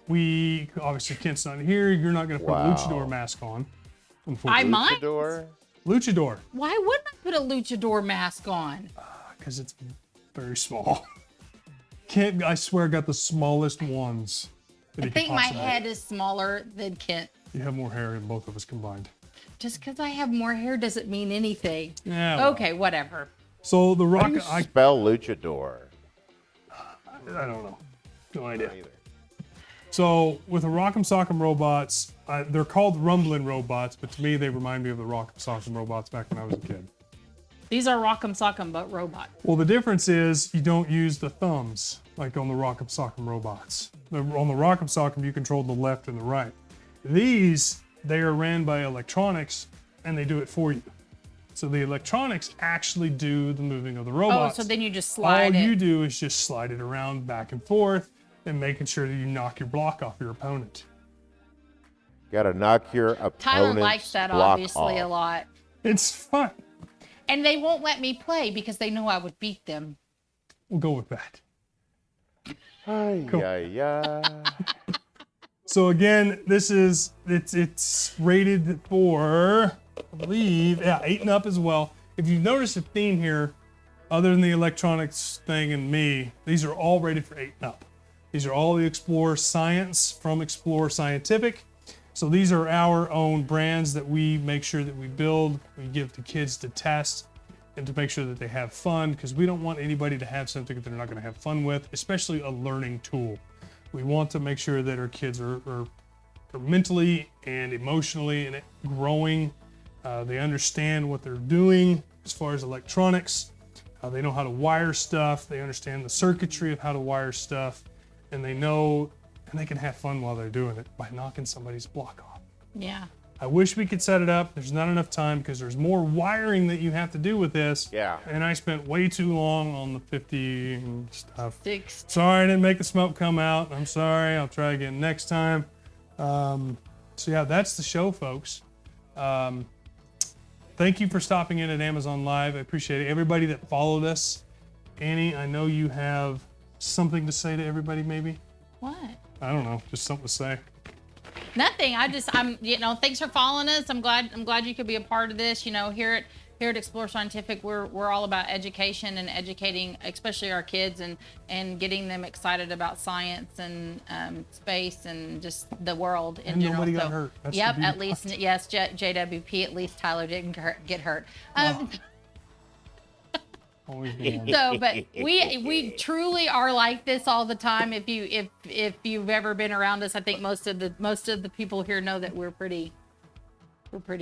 We obviously Kent's not here. You're not gonna put Wow. a luchador mask on. I Unfortunately. might. Luchador. Luchador, Why wouldn't I put a luchador mask on? because it's very small. Kent, I swear, got the smallest ones. That I he could think my possibly- head is smaller than Kent. You have more hair than both of us combined. Just because I have more hair doesn't mean anything. Yeah. well. Okay, whatever. So the How rock, do you I spell luchador? don't know. No idea. So with the Rock'em Sock'em robots, they're called rumbling robots, but to me they remind me of the Rock'em Sock'em robots back when I was a kid. These are Rock'em Sock'em but robot. Well, the difference is you don't use the thumbs like on the Rock'em Sock'em robots. On the Rock'em Sock'em, you control the left and the right. These, they are ran by electronics, and they do it for you. So the electronics actually do the moving of the Oh, robots. so then you just All slide you it. do is just slide it around back and forth and making sure that you knock your block off your opponent. Got to knock your opponent's Tyler likes that block obviously a off. lot. It's fun. And they won't let me play because they know I would beat them. We'll go with that. Ay, Cool. ay, ay. So again, it's rated for, I believe, 8 and up as well. If you've noticed a theme here, other than the electronics thing and me, these are all rated for 8 and up. These are all the Explore Science from Explore Scientific. So these are our own brands that we make sure that we build, we give to kids to test and to make sure that they have fun, because we don't want anybody to have something that they're not going to have fun with, especially a learning tool. We want to make sure that our kids are mentally and emotionally and growing. They understand what they're doing as far as electronics. They know how to wire stuff. They understand the circuitry of how to wire stuff. And they know, and they can have fun while they're doing it by knocking somebody's block off. Yeah. I wish we could set it up. There's not enough time because there's more wiring that you have to do with this. Yeah. And I spent way too long on the 50 and stuff. 6. Sorry I didn't make the smoke come out. I'm sorry. I'll try again next time. So yeah, that's the show, folks. Thank you for stopping in at Amazon Live. I appreciate it. Everybody that followed us. Annie, I know you have something to say to everybody, maybe? What? I don't know. Just something to say. Nothing. Thanks for following us. I'm glad you could be a part of this. Here at Explore Scientific, we're all about education and educating, especially our kids, and getting them excited about science and space and just the world in general. Nobody got hurt. That's yep, the at least yes, JWP. At least Tyler didn't get hurt. Always been one. So, but we truly are like this all the time. If you've ever been around us, I think most of the people here know that we're pretty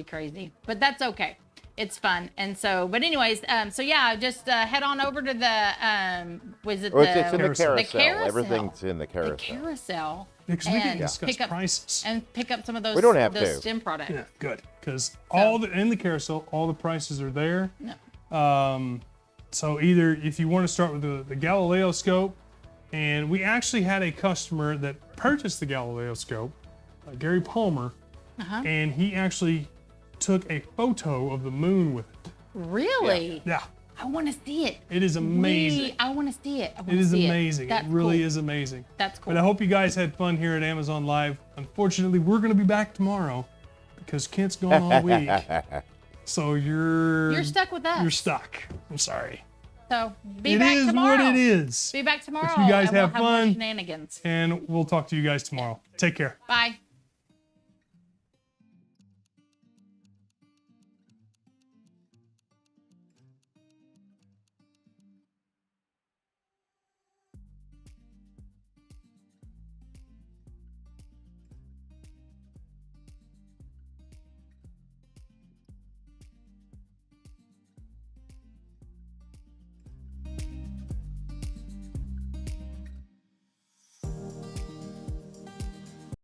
crazy. But that's okay. It's fun. And so, but anyways, just head on over to the It's in the carousel. The carousel. Everything's in the The carousel. carousel. Because we can and discuss pick up prices. and pick up some of those. We don't have those to. STEM products. Yeah, good. Because in the carousel, all the prices are there. No. So either if you want to start with the Galileo scope, and we actually had a customer that purchased the Galileo scope, Gary Palmer, and he actually took a photo of the moon with it. Really? Yeah. I want to see it. It is amazing. I want to see it. It is amazing. That's It really cool. is amazing. That's cool. But I hope you guys had fun here at Amazon Live. Unfortunately, we're going to be back tomorrow because Kent's gone all week. So you're stuck with us. You're stuck. I'm sorry. So be It back is tomorrow. what it is. Be back tomorrow. But you guys and have we'll have fun. more shenanigans. And we'll talk to you guys tomorrow. Take care. Bye.